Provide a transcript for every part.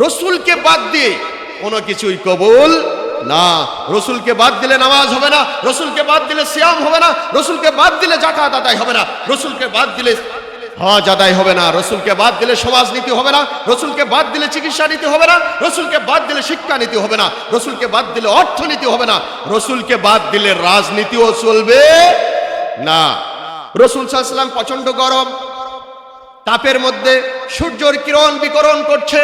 রসুলকে বাদ দিয়ে কোনো কিছুই কবুল না। রসুলকে বাদ দিলে নামাজ হবে না, রসুলকে বাদ দিলে সিয়াম হবে না, রসুলকে বাদ দিলে যাকাত আদায় হবে না, রসুলকে বাদ দিলে হজ আদায় হবে না, রসুলকে বাদ দিলে সমাজ নীতি হবে না, রসুলকে বাদ দিলে চিকিৎসা নীতি হবে না, রসুলকে বাদ দিলে শিক্ষা নীতি হবে না, রসুলকে বাদ দিলে অর্থনীতি হবে না, রসুলকে বাদ দিলে রাজনীতিও চলবে না। রসুল সাল্লাল্লাহু আলাইহি ওয়াসাল্লাম প্রচন্ড গরম, তাপের মধ্যে সূর্যের কিরণ বিকরণ করছে,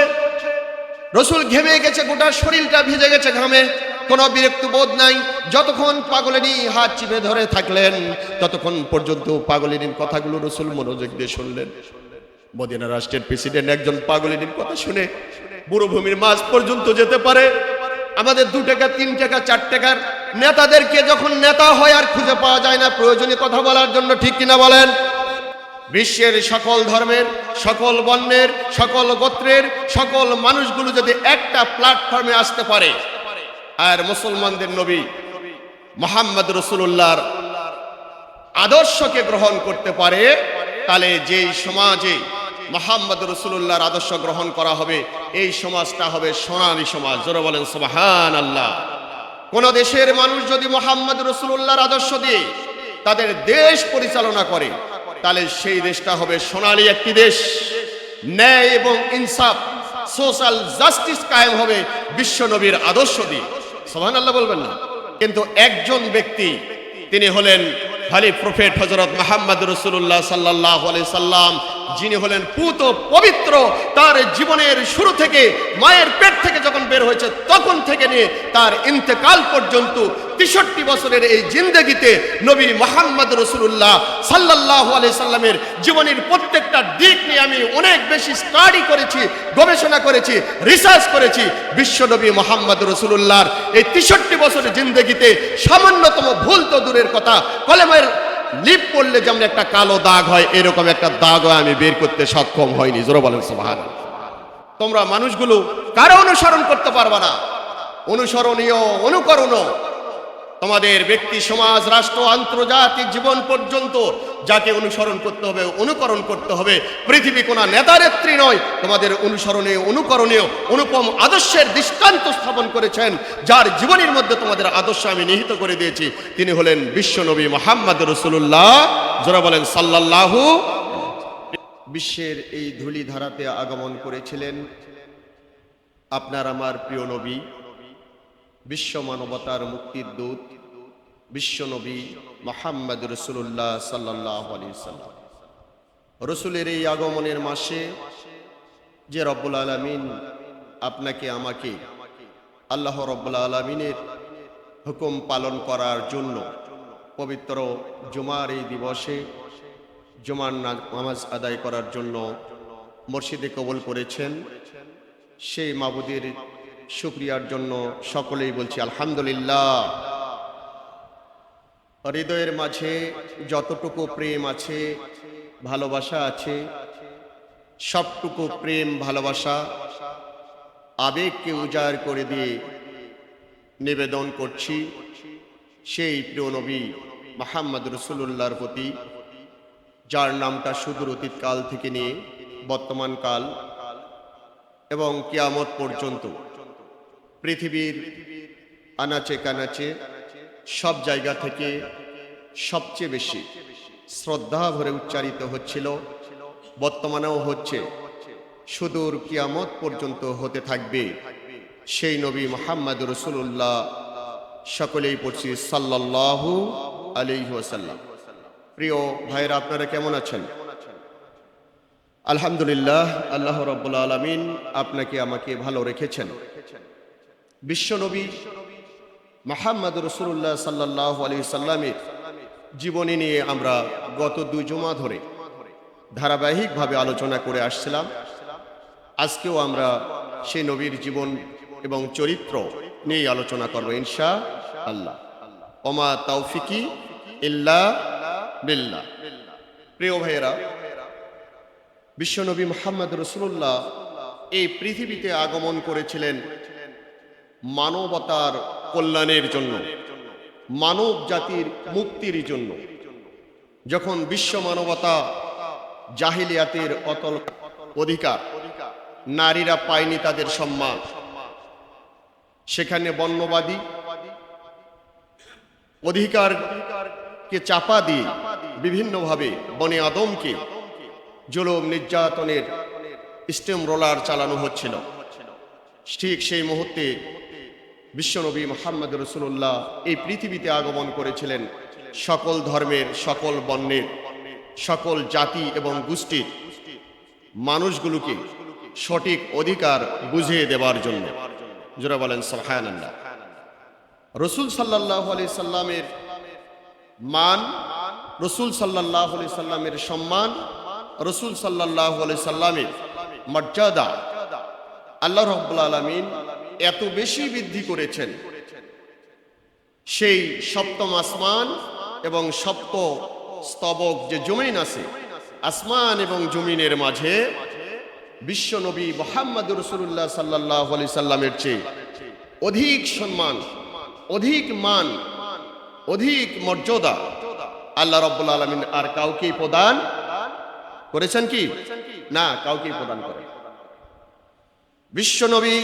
রসুল ঘেমে গেছে, গোটা শরীরটা ভিজে গেছে ঘামে, কোনো বিরক্ত বোধ নাই। যতক্ষণ পাগলিনী হাত চিপে ধরে থাকলেন ততক্ষণ পর্যন্ত পাগলিনীর কথাগুলো রসুল মনোযোগ দিয়ে শুনলেন। মদিনা রাষ্ট্রের প্রেসিডেন্ট একজন পাগলিনীর কথা শুনে মরুভূমির মাঝ পর্যন্ত যেতে পারে। আমাদের 2 টাকা 3 টাকা 4 টাকার নেতাদেরকে যখন নেতা হয় আর খুঁজে পাওয়া যায় না প্রয়োজনীয় কথা বলার জন্য, ঠিক কিনা বলেন? বিশ্বের সকল ধর্মের, সকল বর্ণের, সকল গোত্রের সকল মানুষগুলো যদি একটা প্ল্যাটফর্মে আসতে পারে আর মুসলমানদের নবী মুহাম্মদ রাসূলুল্লাহর আদর্শকে গ্রহণ করতে পারে, তাহলে যেই সমাজে মুহাম্মদ রাসূলুল্লাহর আদর্শ গ্রহণ করা হবে এই সমাজটা হবে সোনালী সমাজ। জোরে বলেন সুবহানাল্লাহ। কোন দেশের মানুষ যদি মুহাম্মদ রাসূলুল্লাহর আদর্শ দিয়ে তাদের দেশ পরিচালনা করে তাহলে সেই দেশটা হবে সোনালী একটি দেশ। ন্যায় এবং ইনসাফ, সোশ্যাল জাস্টিস কায়েম হবে বিশ্ব নবীর আদর্শ দিয়ে। সুবহানাল্লাহ বলবেন না? কিন্তু একজন ব্যক্তি, তিনি হলেন খালি প্রফেট হযরত মুহাম্মদ রাসূলুল্লাহ সাল্লাল্লাহু আলাইহি সাল্লাম, যিনি হলেন পুত পবিত্র। তার জীবনের শুরু থেকে, মায়ের পেট থেকে যখন বের হয়েছে তখন থেকে নিয়ে তার ইন্তেকাল পর্যন্ত 63 বছরের এই জিন্দেগিতে নবী মুহাম্মদ রাসূলুল্লাহ সাল্লাল্লাহু আলাইহি সাল্লামের জীবনের প্রত্যেকটা দিক নিয়ে আমি অনেক বেশি স্টাডি করেছি, গবেষণা করেছি, রিসার্চ করেছি। বিশ্ব নবী মুহাম্মদ রাসূলুল্লাহর এই 63 বছরের জিন্দেগিতে সামান্যতম ভুল তো দূরের কথা, কলেমার লিপ পড়লে যেমন একটা কালো দাগ হয় এরকম একটা দাগও আমি বের করতে সক্ষম হইনি। জোরে বলেন সুবহানাল্লাহ। তোমরা মানুষগুলো কারো অনুসরণ করতে পারবে না, অনুসরণীয়, অনুকরণীয় তোমাদের ব্যক্তি, সমাজ, রাষ্ট্র, আন্তর্জাতিক জীবন পর্যন্ত যাকে অনুসরণ করতে হবে, অনুকরণ করতে হবে। পৃথিবী কোনো নেতানেত্রী নয়, তোমাদের অনুসরণীয়, অনুকরণীয় অনুপম আদর্শের দৃষ্টান্ত স্থাপন করেছেন, যার জীবনের মধ্যে তোমাদের আদর্শ আমি নিহিত করে দিয়েছি। তিনি হলেন বিশ্ব নবী মুহাম্মদ রাসূলুল্লাহ। যারা বলেন সাল্লাল্লাহু। বিশ্বের এই ধূলি ধারাতে আগমন করেছিলেন আপনার আমার প্রিয় নবী, বিশ্ব মানবতার মুক্তির দূত, বিশ্ব নবী মুহাম্মদ রাসূলুল্লাহ সাল্লাল্লাহু আলাইহি সাল্লাম। রসুলের এই আগমনের মাসে যে রব্বুল আলামিন আপনাকে আমাকে আল্লাহ রব্বুল আলামিনের হুকুম পালন করার জন্য পবিত্র জুমার এই দিবসে জুমার নামাজ আদায় করার জন্য মসজিদে কবুল করেছেন, সেই মাবুদের শুকরিয়ার জন্য সকলেই বলছি আলহামদুলিল্লাহ। হৃদয়ের মাঝে যতটুকু প্রেম আছে, ভালোবাসা আছে, সবটুকু প্রেম, ভালোবাসা, আবেগকে উজাড় করে দিয়ে নিবেদন করছি সেই প্রিয় নবী মুহাম্মদ রাসূলুল্লাহর প্রতি, যার নামটা সুদূর অতীতকাল থেকে নিয়ে বর্তমান কাল এবং কিয়ামত পর্যন্ত পৃথিবীর আনাচে কানাচে সব জায়গা থেকে সবচেয়ে বেশি শ্রদ্ধা ভরে উচ্চারিত হচ্ছিল, বর্তমানেও হচ্ছে, সুদূর কিয়ামত পর্যন্ত হতে থাকবে সেই নবী মুহাম্মদ রাসূলুল্লাহ। সকলেই পড়ছি সাল্লাল্লাহু আলাইহি ওয়াসাল্লাম। প্রিয় ভাইরা, আপনারা কেমন আছেন? আলহামদুলিল্লাহ, আল্লাহ রাব্বুল আলামিন আপনাকে আমাকে ভালো রেখেছেন। বিশ্বনবী মুহাম্মদ রাসূলুল্লাহ সাল্লাল্লাহু আলাইহি সাল্লামের জীবনী নিয়ে আমরা গত 2 জুমা ধরে ধারাবাহিকভাবে আলোচনা করে আসছিলাম। আজকেও আমরা সেই নবীর জীবন এবং চরিত্র নিয়ে আলোচনা করব ইনশাআল্লাহ। ওমা তাওফিকি ইল্লা বিল্লাহ। প্রিয় ভাইয়েরা, বিশ্বনবী মুহাম্মদ রাসূলুল্লাহ এই পৃথিবীতে আগমন করেছিলেন মানবতার কল্যাণের জন্য, মানব জাতির মুক্তির জন্য। যখন বিশ্ব মানবতা জাহিলিয়াতের অতল অধিকার নারীরা পায়নি তাদের সম্মান। সেখানে বর্ণবাদী অধিকারকে চাপা দিয়ে বিভিন্নভাবে বনে আদমকে জুলুম নির্যাতনের স্টেম রোলার চালানো হচ্ছিল। ঠিক সেই মুহূর্তে বিশ্বনবী মুহাম্মদ রাসূলুল্লাহ এই পৃথিবীতে আগমন করেছিলেন সকল ধর্মের, সকল বর্ণের, সকল জাতি এবং গোষ্ঠীর মানুষগুলোকে সঠিক অধিকার বুঝিয়ে দেওয়ার জন্য। যারা বলেন সুবহানাল্লাহ। রাসূল সাল্লাল্লাহু আলাইহি সাল্লামের মান, রাসূল সাল্লাল্লাহু আলাইহি সাল্লামের সম্মান, রাসূল সাল্লাল্লাহু আলাইহি সাল্লামের মর্যাদা আল্লাহ রাব্বুল আলামিন এত বেশি বৃদ্ধি করেছেন, সেই সপ্তম আসমান এবং সপ্ত স্তবক যে জমিন আছে, আসমান এবং জমিনের মাঝে বিশ্বনবী মুহাম্মদ রাসূলুল্লাহ সাল্লাল্লাহু আলাইহি সাল্লামের চেয়ে অধিক সম্মান, অধিক মান, অধিক মর্যাদা আল্লাহ রাব্বুল আলামিন আর কাউকেই প্রদান করেছেন কি? না, কাউকেই প্রদান করেন। বিশ্বনবী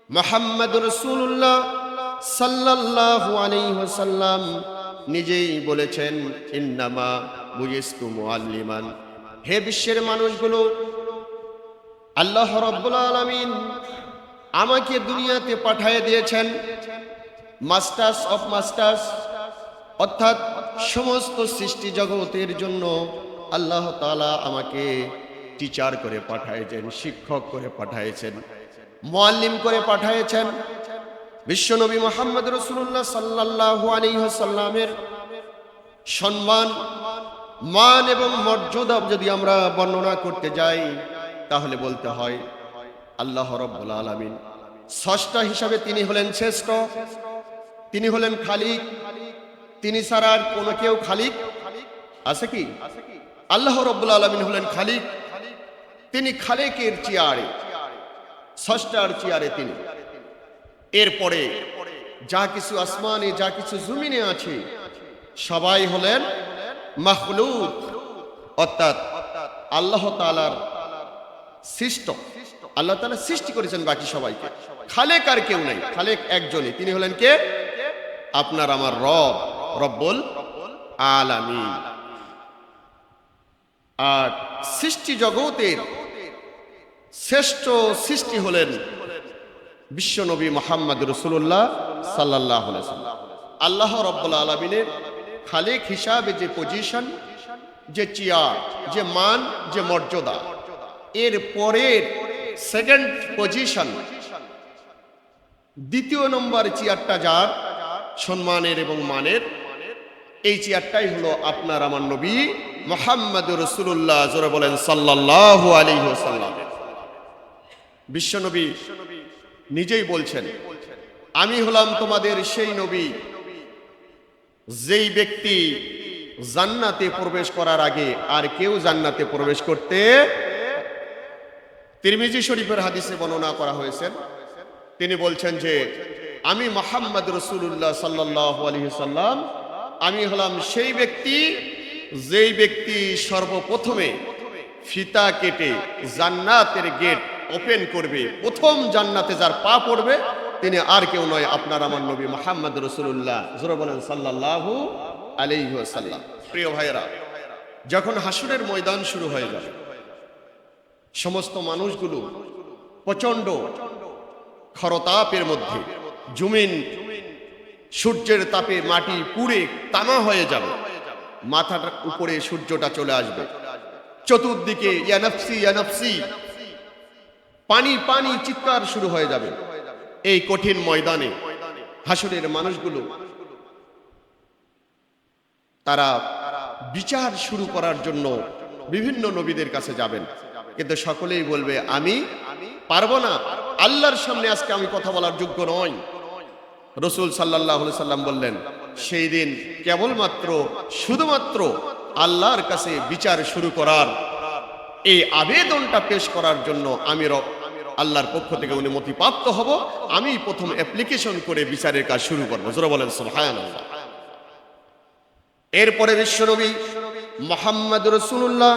মুহাম্মদ রাসূলুল্লাহ সাল্লাল্লাহু আলাইহি ওয়াসাল্লাম নিজেই বলেছেন, ইন্নামা বুইস্তু মুআল্লিমান। হে বিশ্বের মানুষগুলো, আল্লাহ রাব্বুল আলামিন আমাকে দুনিয়াতে পাঠিয়ে দিয়েছেন মাস্টার্স অফ মাস্টার্স, অর্থাৎ সমস্ত সৃষ্টি জগতের জন্য আল্লাহ তাআলা আমাকে টিচার করে পাঠিয়েছেন, শিক্ষক করে পাঠিয়েছেন, মুআল্লিম করে পাঠিয়েছেন। বিশ্বনবী মুহাম্মদ রাসূলুল্লাহ সাল্লাল্লাহু আলাইহি ওয়াসাল্লামের সম্মান, মান এবং মর্যাদা যদি আমরা বর্ণনা করতে যাই তাহলে বলতে হয় আল্লাহ রাব্বুল আলামিন স্রষ্টা হিসাবে তিনি হলেন শ্রেষ্ঠ, তিনি হলেন খালিক। তিনি ছাড়া আর কোনো কেউ খালিক আছে কি? আল্লাহ রাব্বুল আলামিন হলেন খালিক। তিনি খালেকের চেয়ারে, স্রষ্টার চেয়ারে তিনি। এরপরে যা কিছু আসমানে, যা কিছু জমিনে আছে সবাই হলেন মাখলুক, অর্থাৎ আল্লাহ তাআলার সৃষ্ট। আল্লাহ তাআলা সৃষ্টি করেছেন বাকি সবাইকে। খালেক আর কেউ নাই, খালেক একজনই, তিনি হলেন কে? আপনার আমার রব, রব্বুল আলামিন। আর সৃষ্টি জগতের শ্রেষ্ঠ সৃষ্টি হলেন বিশ্বনবী মুহাম্মদ রাসূলুল্লাহ সাল্লাল্লাহু আলাইহি ওয়াসাল্লাম। আল্লাহ রাব্বুল আলামিনের খালেক হিসাবে যে পজিশন, যে চেয়ার, যে মান, যে মর্যাদা, এর পরের সেকেন্ড পজিশন, দ্বিতীয় নম্বর চেয়ারটা যার সম্মানের এবং মানের, এই চেয়ারটাই হলো আপনার আমার নবী মুহাম্মদ রাসূলুল্লাহ, যারা বলেন সাল্লাল্লাহু আলাইহি ওয়াসাল্লাম। বিশ্বনবী নিজেই বলছেন, আমি হলাম তোমাদের সেই নবী যেই ব্যক্তি জান্নাতে প্রবেশ করার আগে আর কেউ জান্নাতে প্রবেশ করতে, তিরমিজি শরীফের হাদিসে বর্ণনা করা হয়েছে, তিনি বলছেন যে আমি মুহাম্মদ রাসূলুল্লাহ সাল্লাল্লাহু আলাইহি ওয়াসাল্লাম, আমি হলাম সেই ব্যক্তি যেই ব্যক্তি সর্বপ্রথমে ফিতা কেটে জান্নাতের গেট ওপেন করবে, প্রথম জান্নাতে যার পা পড়বে তিনি আর কেউ নয়, আপনার আমার নবী মুহাম্মদ রাসূলুল্লাহ, যারা বলেন সাল্লাল্লাহু আলাইহি ওয়াসাল্লাম। প্রিয় ভাইরা, যখন হাসরের ময়দান শুরু হয়ে যাবে, সমস্ত মানুষগুলো প্রচন্ড খরতাপের মধ্যে, জমিন সূর্যের তাপে মাটি পুড়ে তামা হয়ে যাবে, মাথাটার উপরে সূর্যটা চলে আসবে, চতুর্দিকে ইয়া নফসি ইয়া নফসি, পানি পানি চিৎকার শুরু হয়ে যাবে। এই কঠিন ময়দানে হাসরের মানুষগুলো তারা বিচার শুরু করার জন্য বিভিন্ন নবীদের কাছে যাবেন, কিন্তু সকলেই বলবে আমি পারবো না, আল্লাহর সামনে আজকে আমি কথা বলার যোগ্য নই। রাসূল সাল্লাল্লাহু আলাইহি সাল্লাম বললেন, সেই দিন কেবলমাত্র শুধুমাত্র আল্লাহর কাছে বিচার শুরু করার, এই আবেদনটা পেশ করার জন্য আমি আল্লাহর পক্ষ থেকে অনুমতি প্রাপ্ত হব, আমি প্রথম অ্যাপ্লিকেশন করে বিচারের কাজ শুরু করবো। যারা বলেন সুবহানাল্লাহ। এরপরে বিশ্বনবী মুহাম্মদ রাসূলুল্লাহ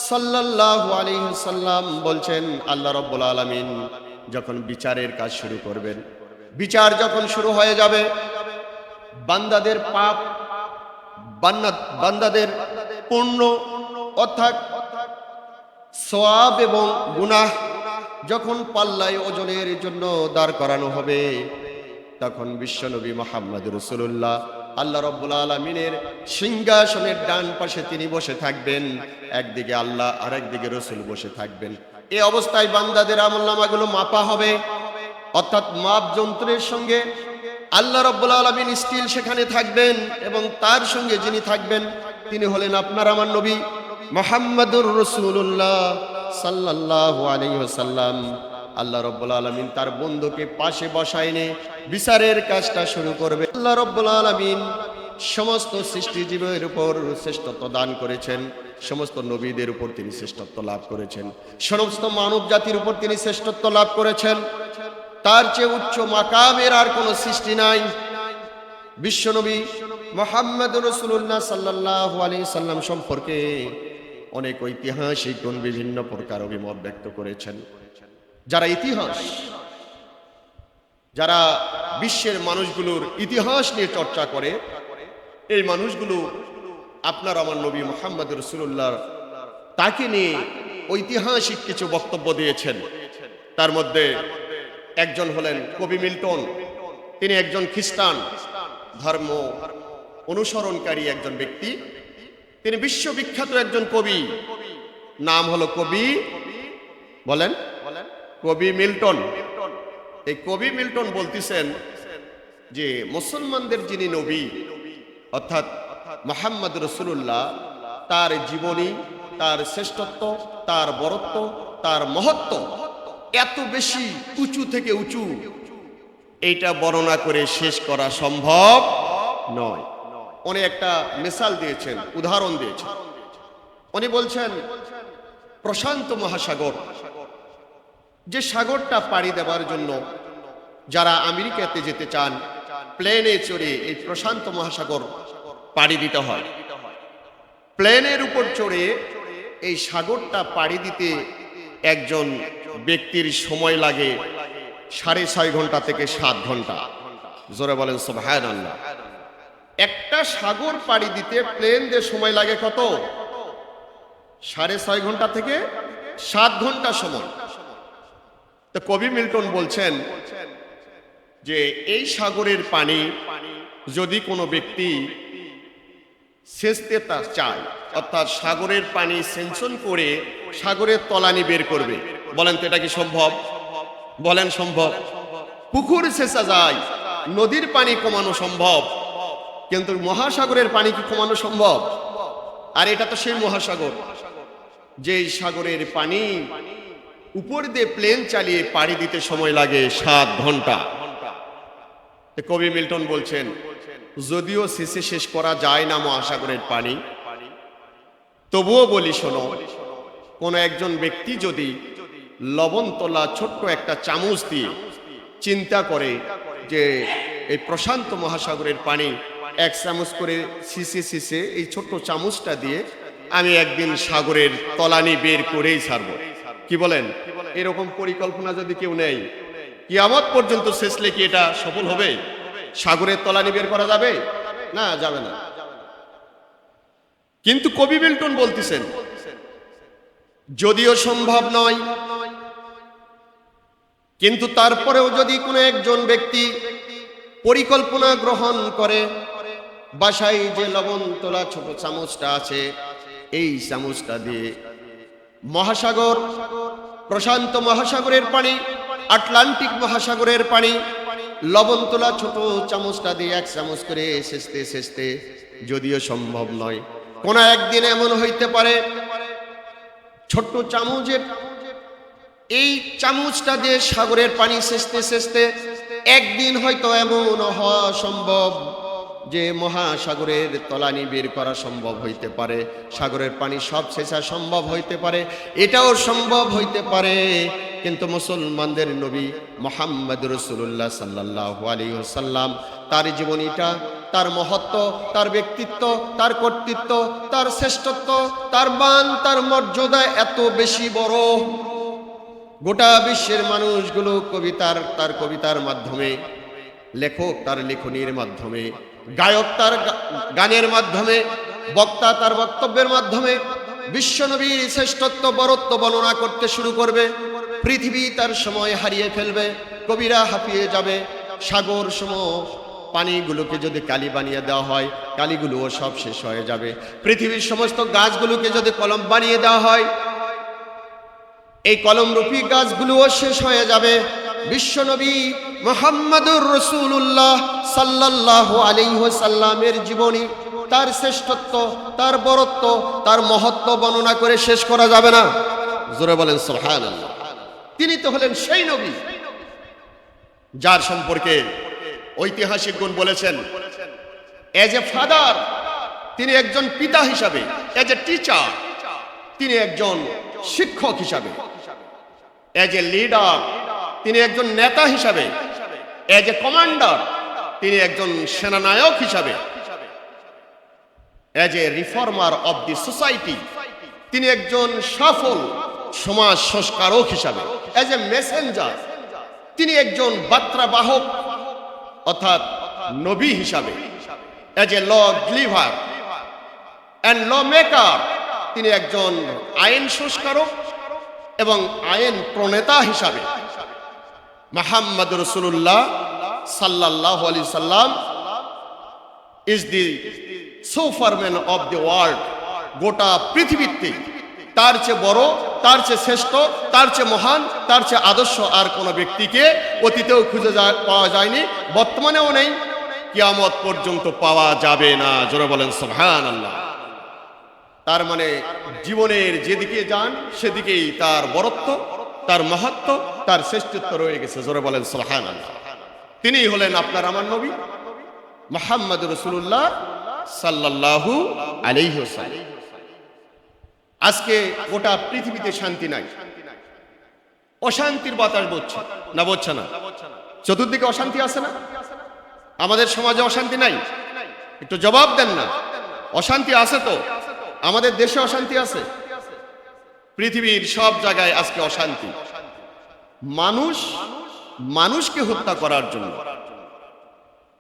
সাল্লাল্লাহু আলাইহি ওয়াসাল্লাম বলছেন, আল্লাহ রাব্বুল আলামিন যখন বিচারের কাজ শুরু করবেন, বিচার যখন শুরু হয়ে যাবে, বান্দাদের পাপ, বান্দাদের পুণ্য অর্থাৎ সওয়াব এবং গুনাহ যখন পাল্লায় ওজনের জন্য দাঁড় করানো হবে, তখন বিশ্বনবী মুহাম্মদ রাসূলুল্লাহ আল্লাহ রাব্বুল আলামিনের সিংহাসনের ডান পাশে তিনি বসে থাকবেন, একদিকে আল্লাহ আর একদিকে রাসূল বসে থাকবেন। এই অবস্থায় বান্দাদের আমলনামাগুলো মাপা হবে, অর্থাৎ মাপ যন্ত্রের সঙ্গে আল্লাহ রাব্বুল আলামিন স্টিল সেখানে থাকবেন এবং তার সঙ্গে যিনি থাকবেন তিনি হলেন আপনার আমার নবী মুহাম্মদুর রাসূলুল্লাহ সাল্লাল্লাহু আলাইহি ওয়াসাল্লাম। আল্লাহ রাব্বুল আলামিন তার বন্ধুকে পাশে বসায় নিয়ে বিচারের কাজটা শুরু করবে। আল্লাহ রাব্বুল আলামিন সমস্ত সৃষ্টিজীবের উপর শ্রেষ্ঠত্ব দান করেছেন, সমস্ত নবীদের উপর তিনি শ্রেষ্ঠত্ব লাভ করেছেন, সমস্ত মানব জাতির উপর তিনি শ্রেষ্ঠত্ব লাভ করেছেন। তার চেয়ে উচ্চ মাকামের আর কোনো সৃষ্টি নাই। বিশ্বনবী মুহাম্মদ রাসূলুল্লাহ সাল্লাল্লাহু আলাইহি সাল্লাম সম্পর্কে অনেক ঐতিহাসিকগণ বিভিন্ন প্রকার অভিমত ব্যক্ত করেছেন। যারা ইতিহাস, যারা বিশ্বের মানুষগুলোর ইতিহাস নিয়ে চর্চা করে, এই মানুষগুলো আপনার আমার নবী মুহাম্মদ রাসূলুল্লাহ তাকে নিয়ে ঐতিহাসিক কিছু বক্তব্য দিয়েছেন। তার মধ্যে একজন হলেন কবি মিল্টন। তিনি একজন খ্রিস্টান ধর্ম অনুসরণকারী একজন ব্যক্তি। তিনি বিশ্ববিখ্যাত একজন কবি, নাম হলো কবি, বলেন, কবি মিল্টন। এই কবি মিল্টন বলতেছেন যে মুসলমানদের যিনি নবী অর্থাৎ মুহাম্মদ রাসূলুল্লাহ, তার জীবনী, তার শ্রেষ্ঠত্ব, তার বরত্ব, তার মহত্ব এত বেশি উঁচু থেকে উঁচু, এইটা বর্ণনা করে শেষ করা সম্ভব নয়। উনি একটা মিসাল দিয়েছেন, উদাহরণ দিয়েছেন। উনি বলছেন প্রশান্ত মহাসাগর, যে সাগরটা পাড়ি দেওয়ার জন্য যারা আমেরিকাতে যেতে চান প্লেনে চড়ে এই প্রশান্ত মহাসাগর পাড়ি দিতে হয়। প্লেনের উপর চড়ে এই সাগরটা পাড়ি দিতে একজন ব্যক্তির সময় লাগে 6.5 ঘন্টা থেকে 7 ঘন্টা। জোরে বলেন সুবহানাল্লাহ। একটা সাগর পাড়ি দিতে প্লেন দিয়ে সময় লাগে কত? 6.5 ঘন্টা থেকে 7 ঘন্টা সময়। তো কবি মিল্টন বলছেন যে এই সাগরের পানি যদি কোনো ব্যক্তি সেচতে চায়, অর্থাৎ সাগরের পানি সেঞ্চন করে সাগরের তলানি বের করবে, বলেন তো এটা কি সম্ভব? বলেন সম্ভব? পুকুর সেচা যায়, নদীর পানি কমানো সম্ভব, কিন্তু মহাসাগরের পানি কি কমানো সম্ভব? আর এটা তো সেই মহাসাগর, যে সাগরের পানি উপর দিয়ে প্লেন চালিয়ে পাড়ি দিতে সময় লাগে 7 ঘন্টা। কবি মিল্টন বলছেন যদিও সেচে শেষ করা যায় না মহাসাগরের পানি, তবুও বলি শোনো, কোন একজন ব্যক্তি যদি লবণ তোলা ছোট্ট একটা চামচ দিয়ে চিন্তা করে যে এই প্রশান্ত মহাসাগরের পানি 1 চামচ করে শিশে এই ছোট্ট চামচটা দিয়ে আমি একদিন সাগরের তলানি বের করেই ছাড়বো, কি বলেন? এরকম পরিকল্পনা যদি কেউ নেই, কিয়ামত পর্যন্ত শেষলে কি এটা সফল হবে? সাগরের তলানি বের করা যাবে না? যাবে না। কিন্তু কবি মিল্টন বলতেছেন যদিও সম্ভব নয়, কিন্তু তারপরেও যদি কোনো একজন ব্যক্তি পরিকল্পনা গ্রহণ করে, বাসায় যে লবণ তোলা ছোট চামচটা আছে, এই চামচটা দিয়ে মহাসাগর, প্রশান্ত মহাসাগরের পানি, আটলান্টিক মহাসাগরের পানি, লবণ তোলা ছোট চামচটা দিয়ে 1 চামচ করে সেচতে যদিও সম্ভব নয়, কোন একদিন এমন হইতে পারে ছোট্ট চামচের এই চামচটা দিয়ে সাগরের পানি সেচতে একদিন হয়তো এমন হওয়া সম্ভব যে মহাসাগরের তলানি বের করা সম্ভব হইতে পারে, সাগরের পানি সব সেচা সম্ভব হইতে পারে, এটাও সম্ভব হইতে পারে। কিন্তু মুসলমানদের নবী মুহাম্মদ রাসূলুল্লাহ সাল্লাল্লাহু আলাইহি ওয়াসাল্লাম তার জীবনীটা তার মহত্ব, তার ব্যক্তিত্ব, তার কর্তৃত্ব, তার শ্রেষ্ঠত্ব, তার মান, তার মর্যাদা এত বেশি বড়, গোটা বিশ্বের মানুষগুলো তার কবিতার মাধ্যমে, লেখক তার লেখনীর মাধ্যমে, গায়ক তার গানের মাধ্যমে, বক্তা তার বক্তব্যের মাধ্যমে বিশ্বনবীর শ্রেষ্ঠত্ব বরত্ব বর্ণনা করতে শুরু করবে। পৃথিবী তার সময় হারিয়ে ফেলবে, কবিরা হাঁপিয়ে যাবে। সাগর সম পানিগুলোকে যদি কালি বানিয়ে দেওয়া হয়, কালিগুলোও সব শেষ হয়ে যাবে। পৃথিবীর সমস্ত গাছগুলোকে যদি কলম বানিয়ে দেওয়া হয়, এই কলমরূপী গাছগুলোও শেষ হয়ে যাবে। বিশ্বনবী মুহাম্মদুর রাসূলুল্লাহ সাল্লাল্লাহু আলাইহি ওয়াসাল্লামের জীবনী, তার শ্রেষ্ঠত্ব, তার বরত্ব, তার মহত্ব বর্ণনা করে শেষ করা যাবে না। জোরে বলেন সুবহানাল্লাহ। তিনি তো হলেন সেই নবী যার সম্পর্কে ঐতিহাসিকগণ বলেছেন, এজ এ ফাদার, তিনি একজন পিতা হিসাবে, এজ এ টিচার, তিনি একজন শিক্ষক হিসাবে, এজ এ লিডার, তিনি একজন নেতা হিসাবে, এজ এ কমান্ডার, তিনি একজন সেনানায়ক হিসাবে, as A reformer of the society, তিনি একজন সফল সমাজ সংস্কারক হিসাবে, এজ এ মেসেঞ্জার, তিনি একজন বার্তাবাহক অর্থাৎ নবী হিসাবে, as a law deliver and law maker, তিনি একজন আইন সংস্কারক এবং আইন প্রণেতা হিসাবে। মুহাম্মদ রাসূলুল্লাহ সাল্লাল্লাহু আলাইহি সাল্লাম is the Superman of the world. গোটা পৃথিবীতে তার চেয়ে বড়, তার চেয়ে শ্রেষ্ঠ, তার চেয়ে মহান, তার চেয়ে আদর্শ আর কোনো ব্যক্তিকে অতীতেও খুঁজে পাওয়া যায়নি, বর্তমানেও নেই, কিয়ামত পর্যন্ত পাওয়া যাবে না। জোরে বলেন সুবহানাল্লাহ। তার মানে জীবনের যেদিকে যান সেদিকেই তার বরত্ব, তার মহত্ব, তার শ্রেষ্ঠত্ব রয়ে গেছে। জোরে বলেন সুবহানাল্লাহ। তিনিই হলেন আপনার আমার নবী মুহাম্মদ রাসূলুল্লাহ সাল্লাল্লাহু আলাইহি ওয়াসাল্লাম। আজকে গোটা পৃথিবীতে শান্তি নাই, অশান্তির বাতাস বইছে না, বইছে না? চতুর্দিকে অশান্তি আছে না? আমাদের সমাজে অশান্তি নাই? একটু জবাব দেন না। অশান্তি আছে তো? আমাদের দেশে অশান্তি আছে? পৃথিবীর সব জায়গায় আজকে অশান্তি। মানুষ মানুষকে হত্যা করার জন্য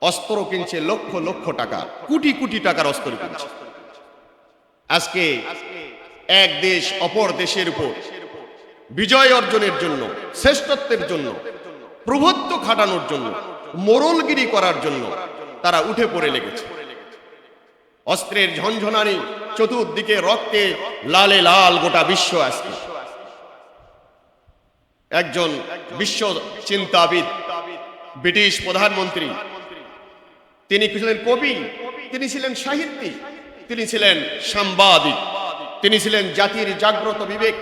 অস্ত্র কিনছে, লক্ষ লক্ষ টাকা, কোটি কোটি টাকার অস্ত্র কিনছে। আজকে এক দেশ অপর দেশের উপর বিজয় অর্জনের জন্য, শ্রেষ্ঠত্বের জন্য, প্রভুত্ব খাটানোর জন্য, মোড়লগিরি করার জন্য তারা উঠে পড়ে লেগেছে। অস্ত্রের ঝনঝনানি, চতুর্দিকে রক্তে লালে লাল গোটা বিশ্ব। আজকে একজন বিশ্ব চিন্তাবিদ, ব্রিটিশ প্রধানমন্ত্রী, তিনি ছিলেন কবি, তিনি ছিলেন সাহিত্যিক, তিনি ছিলেন সাংবাদিক, তিনি ছিলেন জাতির জাগ্রত বিবেক।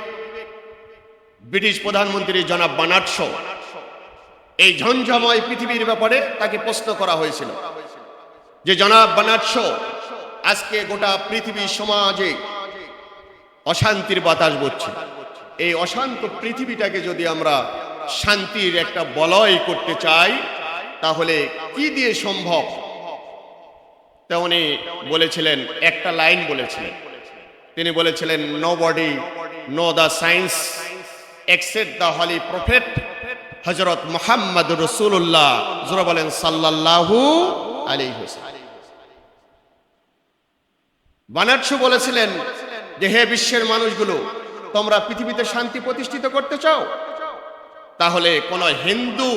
ব্রিটিশ প্রধানমন্ত্রী জনাব বার্নার্ড শ, এই ঝঞ্ঝাময় পৃথিবীর ব্যাপারে তাকে প্রশ্ন করা হয়েছিল যে জনাব বার্নার্ড শ, আজকে গোটা পৃথিবী সমাজে অশান্তির বাতাস বইছে, এই অশান্ত পৃথিবীটাকে যদি আমরা শান্তির একটা বলয় করতে চাই তাহলে কি দিয়ে সম্ভব? তেমনি বলেছিলেন, একটা লাইন বলেছিলেন, তিনি বলেছিলেন, nobody know the science except the Holi prophet হযরত মুহাম্মদ রাসূলুল্লাহ বলেন সাল্লাল্লাহু আলাইহি ওয়াসাল্লাম। বার্নার্ড শ বলেছিলেন যে হে বিশ্বের মানুষগুলো, তোমরা পৃথিবীতে শান্তি প্রতিষ্ঠিত করতে চাও, তাহলে কোন হিন্দু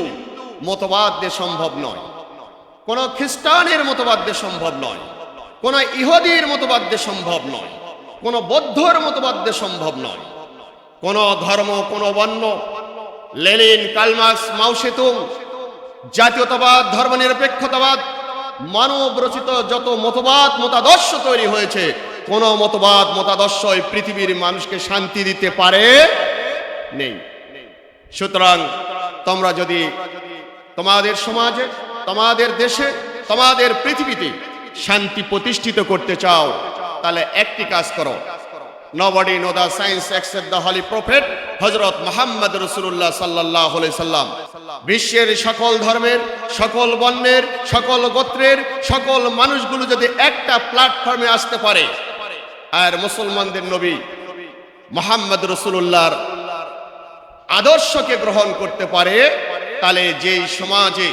মতবাদ দিয়ে সম্ভব নয়, কোন খ্রিস্টানের মতবাদ দিয়ে সম্ভব নয়, কোন ইহুদির মতবাদ দিয়ে সম্ভব নয়, কোন বৌদ্ধর মতবাদ দিয়ে সম্ভব নয়। কোন ধর্ম, কোন বর্ণ, লেনিন, কার্ল মার্কস, মাও সেতুং, জাতীয়তাবাদ, ধর্মনিরপেক্ষতাবাদ, মানব রচিত যত মতবাদ মতাদর্শ তৈরি হয়েছে, কোন মতবাদ মতাদর্শ পৃথিবীর মানুষকে শান্তি দিতে পারে নেই। সুতরাং তোমরা যদি তোমাদের সমাজে, তোমাদের দেশে, তোমাদের পৃথিবীতে শান্তি প্রতিষ্ঠিত করতে চাও, তাহলে একটি কাজ করো, Nobody know the science except the holy prophet হযরত মুহাম্মদ রাসূলুল্লাহ সাল্লাল্লাহু আলাইহি সাল্লাম। বিশ্বের সকল ধর্মের, সকল বর্ণের, সকল গোত্রের, সকল মানুষগুলো যদি একটা প্ল্যাটফর্মে আসতে পারে আর মুসলমানদের নবী মুহাম্মদ রাসূলুল্লাহর আদর্শকে গ্রহণ করতে পারে, তাহলে যেই সমাজে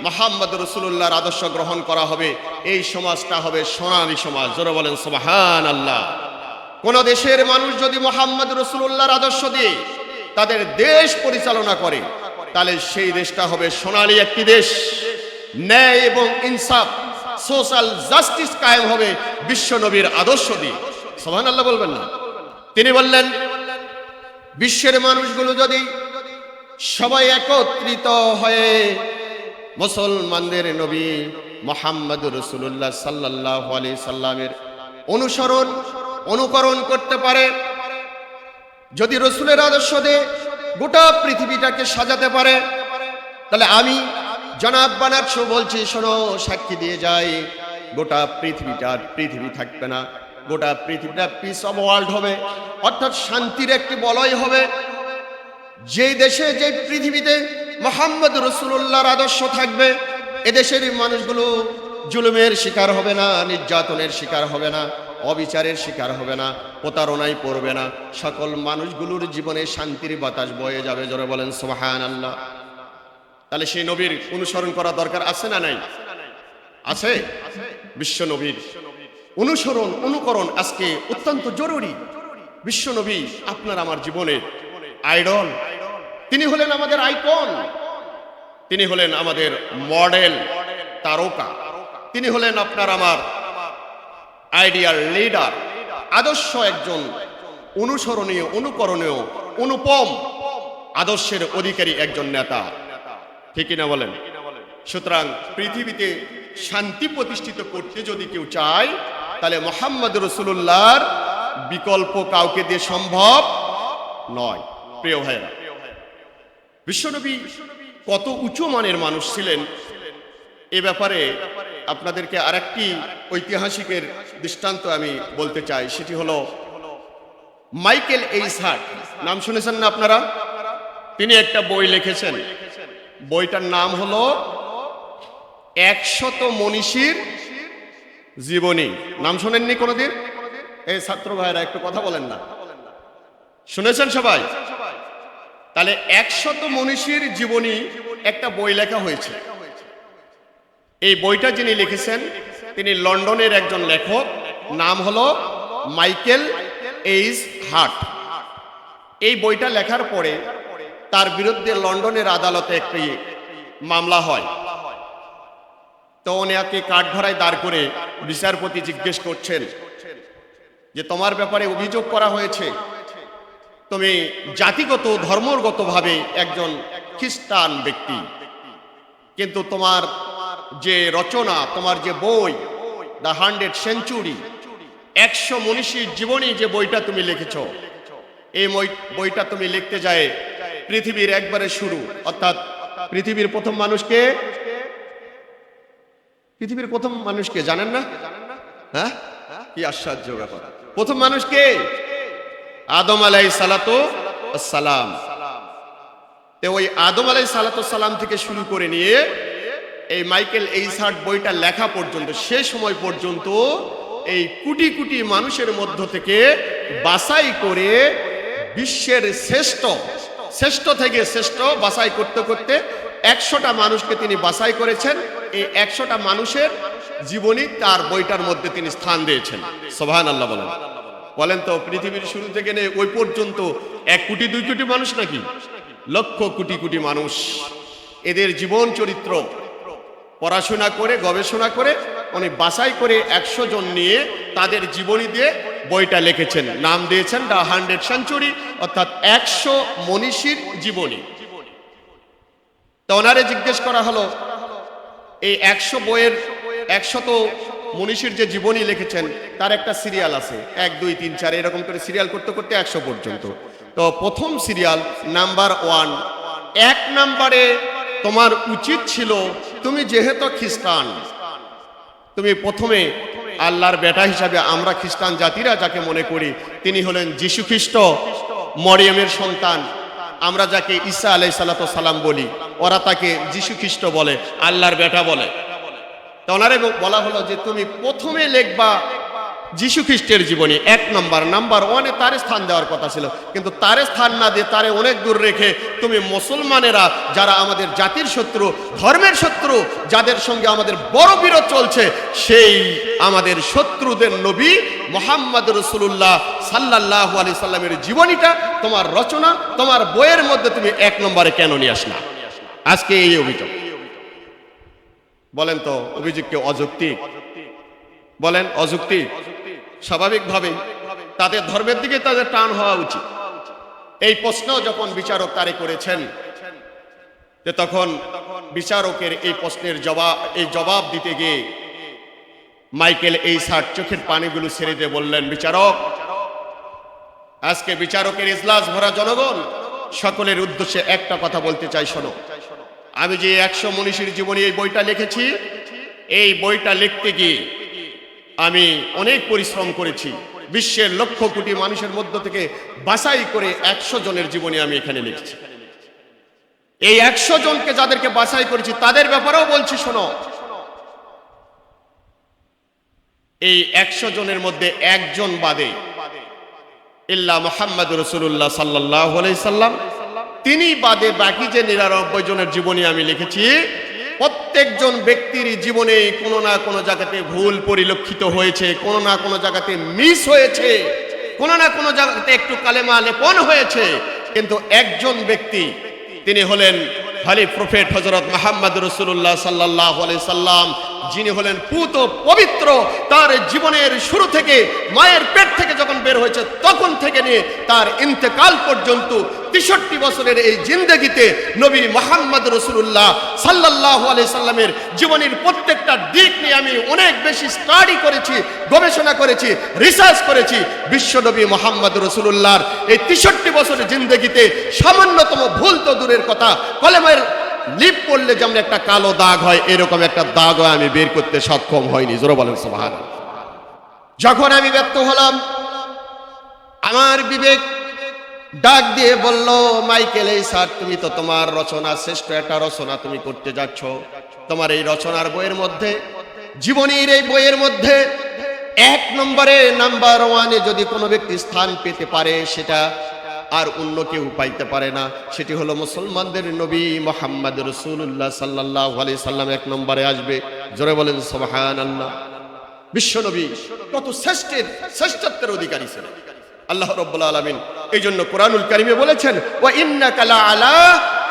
মুহাম্মদ রাসূলুল্লাহর আদর্শ গ্রহণ করা হবে এই সমাজটা হবে সোনালী সমাজ। জোরে বলেন সুবহানাল্লাহ। কোন দেশের মানুষ যদি মুহাম্মদ রাসূলুল্লাহর আদর্শ দিয়ে তাদের দেশ পরিচালনা করে, তাহলে সেই দেশটা হবে সোনালী একটি দেশ। ন্যায় এবং ইনসাফ, সোশ্যাল জাস্টিস কায়েম হবে বিশ্ব নবীর আদর্শ দিয়ে। সুবহানাল্লাহ বলবেন না? তিনি বললেন, বিশ্বের মানুষগুলো যদি সবাই একত্রিত হয়ে মুসলমানদের নবী মুহাম্মদ রাসূলুল্লাহ সাল্লাল্লাহু আলাইহি সাল্লামের অনুকরণ করতে পারে, যদি রসুলের আদর্শ দিয়ে গোটা পৃথিবীটাকে সাজাতে পারে, তাহলে আমি জনাব বানারসু বলছি, শোনো, সাক্ষী দিয়ে যাই, গোটা পৃথিবী থাকবে না, গোটা পৃথিবীটা পিস অফ ওয়ার্ল্ড হবে, অর্থাৎ শান্তির একটি বলয় হবে। যেই দেশে, যে পৃথিবীতে মুহাম্মদ রাসূলুল্লাহর আদর্শ থাকবে, এদেশের মানুষগুলো জুলুমের শিকার হবে না, নির্যাতনের শিকার হবে না, অবিচারের শিকার হবে না, প্রতারণায় পড়বে না, সকল মানুষগুলোর জীবনে শান্তির বাতাস বয়ে যাবে। জোরে বলেন সুবহানাল্লাহ। তাহলে সেই নবীর অনুসরণ করা দরকার আছে না নাই? আছে। বিশ্ব নবীর অনুকরণ আজকে অত্যন্ত জরুরি। বিশ্ব নবী আপনার আমার জীবনের আইডল, তিনি হলেন আমাদের আইকন, তিনি হলেন আমাদের মডেল তারকা, তিনি হলেন আপনার আমার আইডিয়াল লিডার, আদর্শ একজন অনুসরণীয়, অনুকরণীয়, অনুপম আদর্শের অধিকারী একজন নেতা। ঠিক না বলেন? সুতরাং পৃথিবীতে শান্তি প্রতিষ্ঠিত করতে যদি কেউ চায়, তাহলে মুহাম্মদ রাসূলুল্লাহর বিকল্প কাউকে দিয়ে সম্ভব নয়। প্রিয় ভাইরা, বিশ্বনবী কত উঁচু মানের মানুষ ছিলেন, এ ব্যাপারে আপনাদেরকে আরেকটি ঐতিহাসিকের দৃষ্টান্ত আমি বলতে চাই। সেটি হলো মাইকেল এইচ হার্ট। নাম শুনেছেন না আপনারা? তিনি একটা বই লিখেছেন, বইটার নাম হলো 100 মনীষীর জীবনী। নাম শোনেননি কোনোদিন? এই ছাত্র ভাইরা একটু কথা বলেন না, শুনেছেন সবাই? তাহলে 100 মনীষীর জীবনী একটা বই লেখা হয়েছে। এই বইটা যিনি লিখেছেন তিনি লন্ডনের একজন লেখক, নাম হলো মাইকেল এইচ হার্ট। এই বইটা লেখার পরে তার বিরুদ্ধে লন্ডনের আদালতে একটি মামলা হয়। তো ওনাকে কাঠগড়ায় দাঁড় করে বিচারপতি জিজ্ঞেস করছেন যে তোমার ব্যাপারে অভিযোগ করা হয়েছে, তুমি জাতিগত ধর্মগতভাবে একজন খ্রিস্টান ব্যক্তি, কিন্তু তোমার যে রচনা, তোমার যে বই দ্য 100 সেঞ্চুরি, 100 মনীষীর জীবনী যে বইটা তুমি লিখেছ, এই বইটা তুমি লিখতে যায় পৃথিবীর একবারে শুরু, অর্থাৎ পৃথিবীর প্রথম মানুষকে, পৃথিবীর প্রথম মানুষকে জানেন না? হ্যাঁ, কি আশ্চর্য ব্যাপার! প্রথম মানুষকে আদম আলাইহিস সালাতু ওয়াস সালাম। তো ওই আদম আলাইহিস সালাতু ওয়াস সালাম থেকে শুরু করে নিয়ে এই মাইকেল এইচ হার্ট বইটা লেখা পর্যন্ত, সে সময় পর্যন্ত এই কোটি কোটি মানুষের মধ্য থেকে বাছাই করে বিশ্বের শ্রেষ্ঠ থেকে শ্রেষ্ঠ বাছাই করতে করতে 100টা মানুষকে তিনি বাছাই করেছেন। এই 100টা মানুষের জীবনী তার বইটার মধ্যে তিনি স্থান দিয়েছেন। সুবহানাল্লাহ বলেন। বলেন তো, পৃথিবীর শুরু থেকে নিয়ে ওই পর্যন্ত 1 কোটি 2 কোটি মানুষ নাকি? লক্ষ কোটি কোটি মানুষ। এদের জীবন চরিত্র পড়াশোনা করে, গবেষণা করে উনি বাছাই করে 100 জন নিয়ে তাদের জীবনী দিয়ে বইটা লিখেছেন, নাম দিয়েছেন দ্য 100 সেঞ্চুরি, অর্থাৎ 100 মনীষীর জীবনী। তো ওনারে জিজ্ঞেস করা হলো, এই 100 বইয়ের 100 মনীষীর যে জীবনী লিখেছেন তার একটা সিরিয়াল আছে, 1 2 3 4 এরকম করে সিরিয়াল করতে করতে 100 পর্যন্ত। তো প্রথম সিরিয়াল নাম্বার 1, 1 নম্বরে তোমার উচিত ছিল, তুমি যেহেতু খ্রিস্টান, তুমি প্রথমে আল্লাহর বেটা হিসাবে আমরা খ্রিস্টান জাতিরা যাকে মনে করি তিনি হলেন যিশু খ্রিস্ট, মরিয়মের সন্তান। আমরা যাকে ঈসা আলাইহিস সালাম বলি, ওরা তাকে যিশু খ্রিস্ট বলে, আল্লাহর বেটা বলে। তো ওনারে বলা হলো যে তুমি প্রথমে লিখবা যিশু খ্রিস্টের জীবনী, 1 নাম্বার 1-এ তার স্থান দেওয়ার কথা ছিল, কিন্তু তার স্থান না দিয়ে তারে অনেক দূর রেখে তুমি মুসলমানেরা যারা আমাদের জাতির শত্রু, ধর্মের শত্রু, যাদের সঙ্গে আমাদের বড় বিরোধ চলছে, সেই আমাদের শত্রুদের নবী মুহাম্মদ রাসূলুল্লাহ সাল্লাল্লাহু আলাইহি সাল্লামের জীবনীটা তোমার রচনা, তোমার বইয়ের মধ্যে তুমি 1 নম্বরে কেন নিয়ে আসলা? আজকে এই অভিযোগ। বলেন তো অভিযোগ কি অযৌক্তিক? বলেন অযৌক্তিক? স্বাভাবিকভাবেই তাদের ধর্মের দিকে তাদের টান হওয়া উচিত। এই প্রশ্ন যখন বিচারক তারে করেছেন, যে তখন বিচারকের এই প্রশ্নের জবাব দিতে গিয়ে মাইকেল এইসার চোখের পানিগুলো ছেড়ে দিয়ে বললেন, বিচারক, আজকে বিচারকের ইজলাস ভরা জনগণ সকলের উদ্দেশ্যে একটা কথা বলতে চাই, শোনো। আমি যে 100 মনীষীর জীবনী এই বইটা লিখেছি, এই বইটা লিখতে গিয়ে আমি অনেক পরিশ্রম করেছি। বিশ্বের লক্ষ কোটি মানুষের মধ্য থেকে বাছাই করে 100 জনের জীবনী আমি এখানে লিখেছি। এই 100 জনকে যাদেরকে বাছাই করেছি তাদের ব্যাপারেও বলছি, শোনো। এই 100 জনের মধ্যে একজন বাদে, ইল্লা মুহাম্মদ রাসূলুল্লাহ সাল্লাল্লাহু আলাইহি সাল্লাম, তিনি বাদে বাকি যে 99 জনের জীবনী আমি লিখেছি, প্রত্যেকজন ব্যক্তির জীবনে কোনো না কোনো জায়গাতে ভুল পরিলক্ষিত হয়েছে, কোনো না কোনো জায়গাতে মিস হয়েছে, কোনো না কোনো জায়গাতে একটু কালেমা লেপন হয়েছে, কিন্তু একজন ব্যক্তি তিনি হলেন হলি প্রফেট হযরত মুহাম্মদ রাসূলুল্লাহ সাল্লাল্লাহু আলাইহি সাল্লাম, যিনি হলেন পুত পবিত্র। তার জীবনের শুরু থেকে, মায়ের পেট থেকে যখন বের হয়েছে তখন থেকে নিয়ে তার ইন্তেকাল পর্যন্ত 63 বছরের এই জিন্দেগিতে নবী মুহাম্মদ রাসূলুল্লাহ সাল্লাল্লাহু আলাইহি সাল্লামের জীবনের প্রত্যেকটা দিক নিয়ে আমি অনেক বেশি স্টাডি করেছি, গবেষণা করেছি, রিসার্চ করেছি। বিশ্ব নবী মুহাম্মদ রাসূলুল্লাহর এই 63 বছরের জিন্দেগিতে সামান্যতম ভুল তো দূরের কথা, কলেমার লিপ পড়লে যেমন একটা কালো দাগ হয়, এরকম একটা দাগও আমি বের করতে সক্ষম হয়নি। জোরে বলেন সুবহানাল্লাহ। যখন আমি ব্যর্থ হলাম, আমার বিবেক ডাক দিয়ে বলল, মাইকেল এই স্যার, তুমি তো তোমার রচনা, শ্রেষ্ঠ একটা রচনা তুমি করতে যাচ্ছ। তোমার এই রচনার বইয়ের মধ্যে, জীবনীর এই বইয়ের মধ্যে 1 নম্বরে নাম্বার 1-এ যদি কোনো ব্যক্তি স্থান পেতে পারে, সেটা আর অন্য কেউ পাইতে পারে না, সেটি হলো মুসলমানদের নবী মুহাম্মদ রাসূলুল্লাহ সাল্লাল্লাহু আলাইহি সাল্লাম 1 নম্বরে আসবে। জোরে বলেন সুবহানাল্লাহ। বিশ্ব নবী কত শ্রেষ্ঠত্বের অধিকারী ছিলেন আল্লাহ রাব্বুল আলামিন। এই জন্য কোরআনুল কারীমে বলেছেন, ওয়া ইন্নাকা লাআলা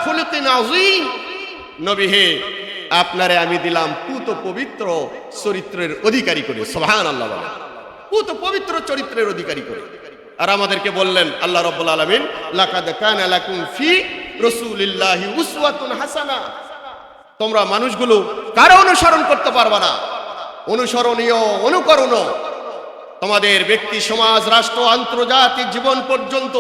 খুলুকিন আযীম, নবী হে, আপনারে আমি দিলাম পুত পবিত্র চরিত্রের অধিকারী করে। সুবহানাল্লাহ বলেন, পুত পবিত্র চরিত্রের অধিকারী করে। আর আমাদেরকে বললেন আল্লাহ রাব্বুল আলামিন, লাকাদ কানা লাকুম ফি রাসূলিল্লাহি উসওয়াতুন হাসানা, তোমরা মানুষগুলো কারো অনুসরণ করতে পারবে না, অনুসরণীয়, অনুকরণীয় তোমাদের ব্যক্তি সমাজ, রাষ্ট্র, আন্তর্জাতিক জীবন পর্যন্ত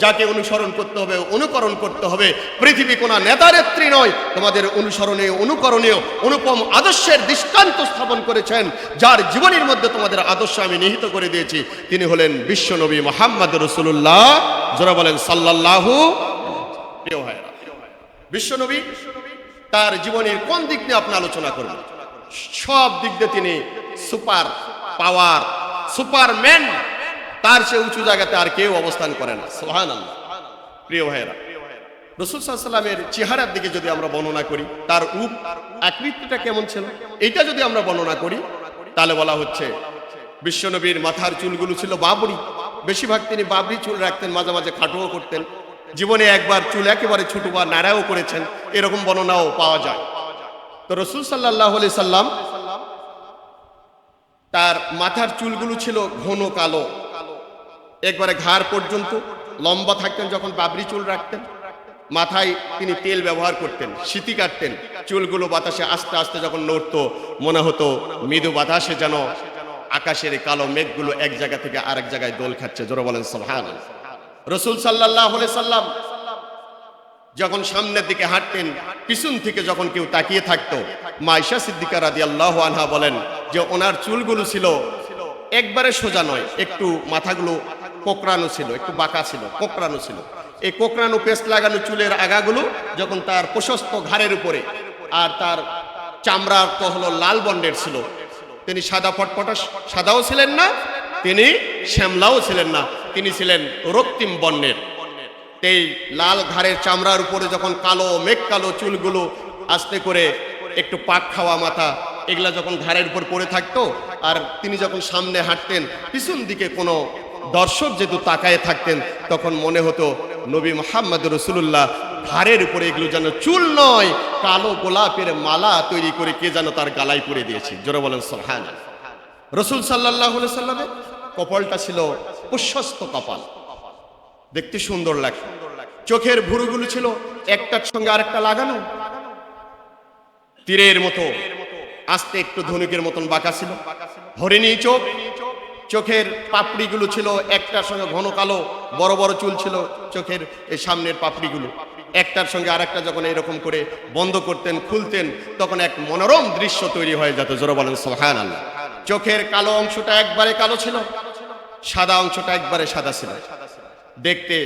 যাকে অনুসরণ করতে হবে, অনুকরণ করতে হবে। পৃথিবী কোন নেতা নেত্রী নয়, তোমাদের অনুসরণীয়, অনুকরণীয় অনুপম আদর্শের দৃষ্টান্ত স্থাপন করেছেন, যার জীবনের মধ্যে তোমাদের আদর্শ আমি নিহিত করে দিয়েছি। তিনি হলেন বিশ্ব নবী মুহাম্মদ রাসূলুল্লাহ, যারা বলেন সাল্লাল্লাহু। প্রিয় ভাইরা, বিশ্ব নবী তার জীবনের কোন দিক নিয়ে আপনি আলোচনা করবেন? সব দিক দিয়ে তিনি সুপার পাওয়ার, সুপারম্যান। তার সে উঁচু জায়গাতে আর কেউ অবস্থান করে না। সুবহানাল্লাহ। প্রিয় ভাইরা, রাসূল সাল্লাল্লাহু আলাইহি ওয়াসাল্লামের চেহারার দিকে যদি আমরা বর্ণনা করি, তার রূপ আকৃতিটা কেমন ছিল, এইটা যদি আমরা বর্ণনা করি, তাহলে বলা হচ্ছে বিশ্বনবীর মাথার চুলগুলো ছিল বাবরি। বেশিরভাগ তিনি বাবরি চুল রাখতেন, মাঝে মাঝে খাটোও করতেন। জীবনে একবার চুল একেবারে ছোট বা নাড়াও করেছেন, এরকম বর্ণনাও পাওয়া যায়। তো রাসূল সাল্লাল্লাহু আলাইহি সাল্লাম তার মাথার চুলগুলো ছিল ঘন কালো, একবারে ঘাড় পর্যন্ত লম্বা থাকতেন। যখন বাবরি চুল রাখতেন, মাথায় তিনি তেল ব্যবহার করতেন, সিঁথি কাটতেন। চুলগুলো বাতাসে আস্তে আস্তে যখন নড়তো, মনে হতো মৃদু বাতাসে যেন আকাশের কালো মেঘগুলো এক জায়গা থেকে আরেক জায়গায় দোল খাচ্ছে। জোরে বলেন সুবহানাল্লাহ। রাসূল সাল্লাল্লাহু আলাইহি সাল্লাম যখন সামনের দিকে হাঁটতেন, পিছন থেকে যখন কেউ তাকিয়ে থাকতো, মা আয়েশা সিদ্দিকা রাদিয়াল্লাহু আনহা বলেন যে ওনার চুলগুলো ছিল একবারে সোজা নয়, একটু মাথাগুলো কোকড়ানো ছিল, একটু বাঁকা ছিল, কোকড়ানো ছিল। এই কোকড়ানো পেস্ট লাগানো চুলের আগাগুলো যখন তার প্রশস্ত ঘাড়ের উপরে, আর তার চামড়া তো হলো লাল বর্ণের ছিল। তিনি সাদা ফটফটা সাদাও ছিলেন না, তিনি শ্যামলাও ছিলেন না, তিনি ছিলেন রক্তিম বর্ণের। এই লাল ঘাড়ের চামড়ার উপরে যখন কালো মেঘ কালো চুলগুলো আস্তে করে একটু পাক খাওয়া মাথা, এগুলা যখন ঘাড়ের উপর পড়ে থাকতো, আর তিনি যখন সামনে হাঁটতেন, পিছন দিকে কোনো দর্শক যেহেতু তাকায় থাকতেন, তখন মনে হতো নবী মুহাম্মদ রাসূলুল্লাহ ঘাড়ের উপরে এগুলো যেন চুল নয়, কালো গোলাপের মালা তৈরি করে কে যেন তার গালায় পরে দিয়েছে। জোরে বলেন সুবহানাল্লাহ। রাসূল সাল্লাল্লাহু আলাইহি সাল্লামের কপালটা ছিল প্রশস্ত কপাল, দেখতে সুন্দর লাগতো। চোখের ভুরুগুলো ছিল একটার সঙ্গে আরেকটা লাগানো, তীরের মতো আস্তে একটু ধনুকের মতন বাঁকা ছিল। হরিণী চোখ, চোখের পাপড়িগুলো ছিল একটার সঙ্গে ঘন কালো, বড় বড় চুল ছিল চোখের এই সামনের পাপড়িগুলো, একটার সঙ্গে আরেকটা যখন এরকম করে বন্ধ করতেন খুলতেন, তখন এক মনোরম দৃশ্য তৈরি হয়ে যেত। জোরে বলেন সুবহানাল্লাহ। চোখের কালো অংশটা একবারে কালো ছিল, সাদা অংশটা একবারে সাদা ছিল। দেখতে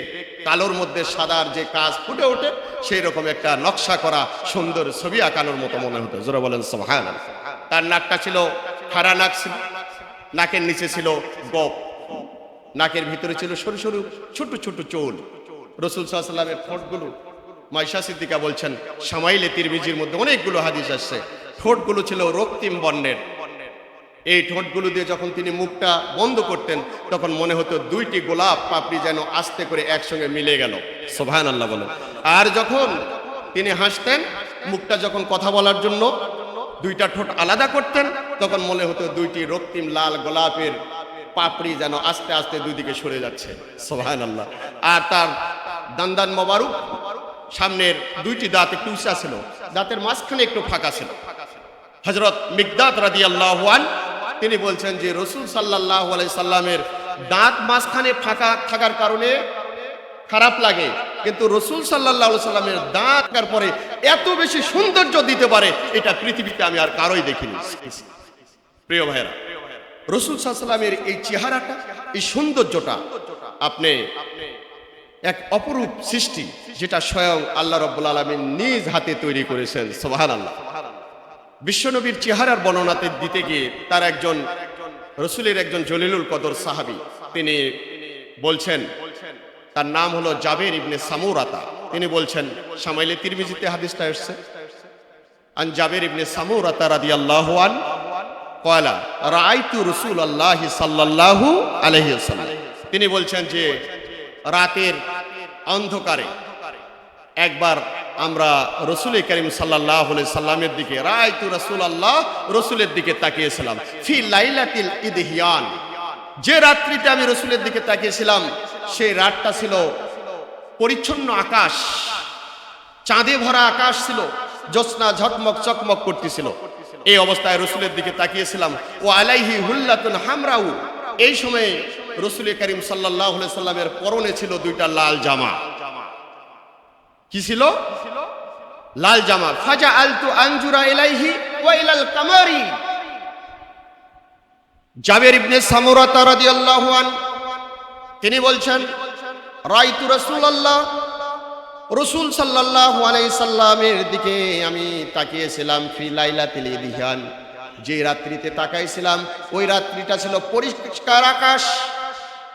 কালোর মধ্যে সাদার যে কাজ ফুটে ওঠে, সেই রকম একটা নকশা করা সুন্দর ছবি আঁকানোর মতো মনে হতো। জোরে বলেন সুবহানাল্লাহ। তার নাকটা ছিল খাড়া নাক ছিল, নাকের নিচে ছিল গোপ, নাকের ভিতরে ছিল সরু সরু ছোট ছোট চুল। রাসূল সাল্লাল্লাহু আলাইহি ওয়াসাল্লামের ঠোঁটগুলো, মা আয়েশা সিদ্দিকা বলছেন, শামাইলে তিরমিজির মধ্যে অনেকগুলো হাদিস আসছে, ঠোঁটগুলো ছিল রক্তিম বর্ণের। এই ঠোঁটগুলো দিয়ে যখন তিনি মুখটা বন্ধ করতেন, তখন মনে হতো দুইটি গোলাপ পাপড়ি যেন আস্তে করে একসঙ্গে মিলে গেল। সুবহানাল্লাহ বলেন। আর যখন তিনি হাসতেন, মুখটা যখন কথা বলার জন্য দুইটা ঠোঁট আলাদা করতেন, তখন মনে হতো দুইটি রক্তিম লাল গোলাপের পাপড়ি যেন আস্তে আস্তে দুই দিকে সরে যাচ্ছে। সুবহানাল্লাহ। আর তার দান্দান মোবারক, সামনের দুইটি দাঁত একটু উঁচা ছিল, দাঁতের মাঝখানে একটু ফাঁকা ছিল। হযরত মিকদাদ রাদিয়াল্লাহু আনহু তিনি বলছেন যে রাসূল সাল্লাল্লাহু আলাইহি সাল্লামের দাঁত মাঝখানে ফাঁকা থাকার কারণে খারাপ লাগে, কিন্তু রাসূল সাল্লাল্লাহু আলাইহি সাল্লামের দাঁত থাকার পরে এত বেশি সৌন্দর্য দিতে পারে, এটা পৃথিবীতে আমি আর কারোই দেখিনি। প্রিয় ভাইরা, রাসূল সাল্লাল্লাহু আলাইহি সাল্লামের এই চেহারাটা, এই সৌন্দর্যটা আপনি এক অপরূপ সৃষ্টি, যেটা স্বয়ং আল্লাহ রাব্বুল আলামিন নিজ হাতে তৈরি করেছেন। সুবহানাল্লাহ। বিশ্বনবীর চেহারার বর্ণনাতে দিতে গিয়ে তার একজন রসুলের একজন জলিলুল কদর সাহাবী, তিনি বলছেন, তার নাম হলো জাবের ইবনে সামুরাতা। তিনি বলছেন, শামাইলে তিরমিজিতে হাদিসটা এসেছে, আন জাবের ইবনে সামুরাতা রাদিয়াল্লাহু আনহু ক্বালা রাআইতু রাসূলুল্লাহি সাল্লাল্লাহু আলাইহি ওয়াসাল্লাম। তিনি বলছেন যে রাতের অন্ধকারে একবার আমরা রাসূল করিম সাল্লাল্লাহু আলাইহি সাল্লামের দিকে, রাআইতু রাসূলুল্লাহ, রাসূলের দিকে তাকিয়েছিলাম, ফি লাইলাতিল ইদহিয়ান, যে রাত্রিতে আমি রাসূলের দিকে তাকিয়েছিলাম, সেই রাতটা ছিল পরিচ্ছন্ন আকাশ, চাঁদে ভরা আকাশ ছিল, জ্যোৎস্না ঝকমক চকমক করতেছিল। এই অবস্থায় রাসূলের দিকে তাকিয়েছিলাম, ও আলাইহি হুল্লাতুন হামরাউ, এই সময় রাসূল করিম সাল্লাল্লাহু আলাইহি সাল্লামের পরনে ছিল দুইটা লাল জামা। কি ছিল? লাল জামা। ফাজআলতু আনজুরা ইলাইহি ওয়া ইলাল কামারি। জাবের ইবনে সামুরাতা রাদিয়াল্লাহু আনহু তিনি বলছেন, রাআইতু রাসূলুল্লাহ, রাসূল সাল্লাল্লাহু আলাইহি সাল্লামের দিকে আমি তাকিয়েছিলাম, ফি লাইলাতিল ইদহিয়ান, যে রাত্রিতে তাকাইছিলাম ওই রাত্রিটা ছিল পরিষ্কার আকাশ,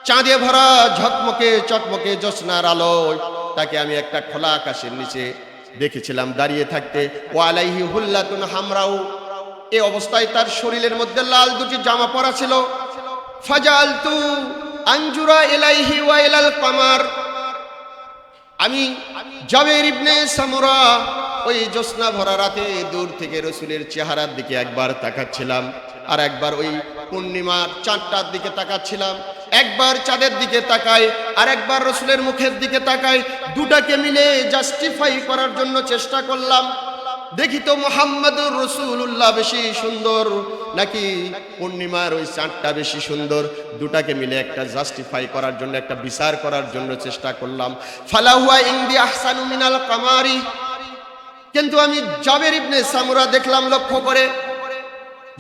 চাঁদে ভরা ঝকমকে চকমকে জ্যোৎস্নার আলোয় তাকে আমি একটা খোলা আকাশের নিচে দেখেছিলাম দাঁড়িয়ে থাকতে। ওয়া আলাইহি হুল্লাতুন হামরাউ, এই অবস্থায় তার শরীরের মধ্যে লাল দুটি জামা পরা ছিল। ফাজালতু আনজুরা ইলাইহি ওয়া ইলাল কামার, আমি জাবের ইবনে সামুরা ওই জ্যোৎস্না ভরা রাতে দূর থেকে রাসূলের চেহারার দিকে একবার তাকাচ্ছিলাম, আর একবার ওই পূর্ণিমার চাঁদটার দিকে তাকাচ্ছিলাম, একবার চাঁদের দিকে তাকাই আর একবার রাসূলের মুখের দিকে তাকাই, দুটাকে মিলে জাস্টিফাই করার জন্য চেষ্টা করলাম। দেখি তো মুহাম্মাদুর রাসূলুল্লাহ বেশি সুন্দর নাকি পূর্ণিমার ওই চাঁদটা বেশি সুন্দর। দুটাকে মিলে একটা জাস্টিফাই করার জন্য, একটা বিচার করার জন্য চেষ্টা করলাম। ফালাহুয়া ইনদি আহসানু মিনাল কামারি। কিন্তু আমি জাবের ইবনে সামুরা দেখলাম লক্ষ্য করে,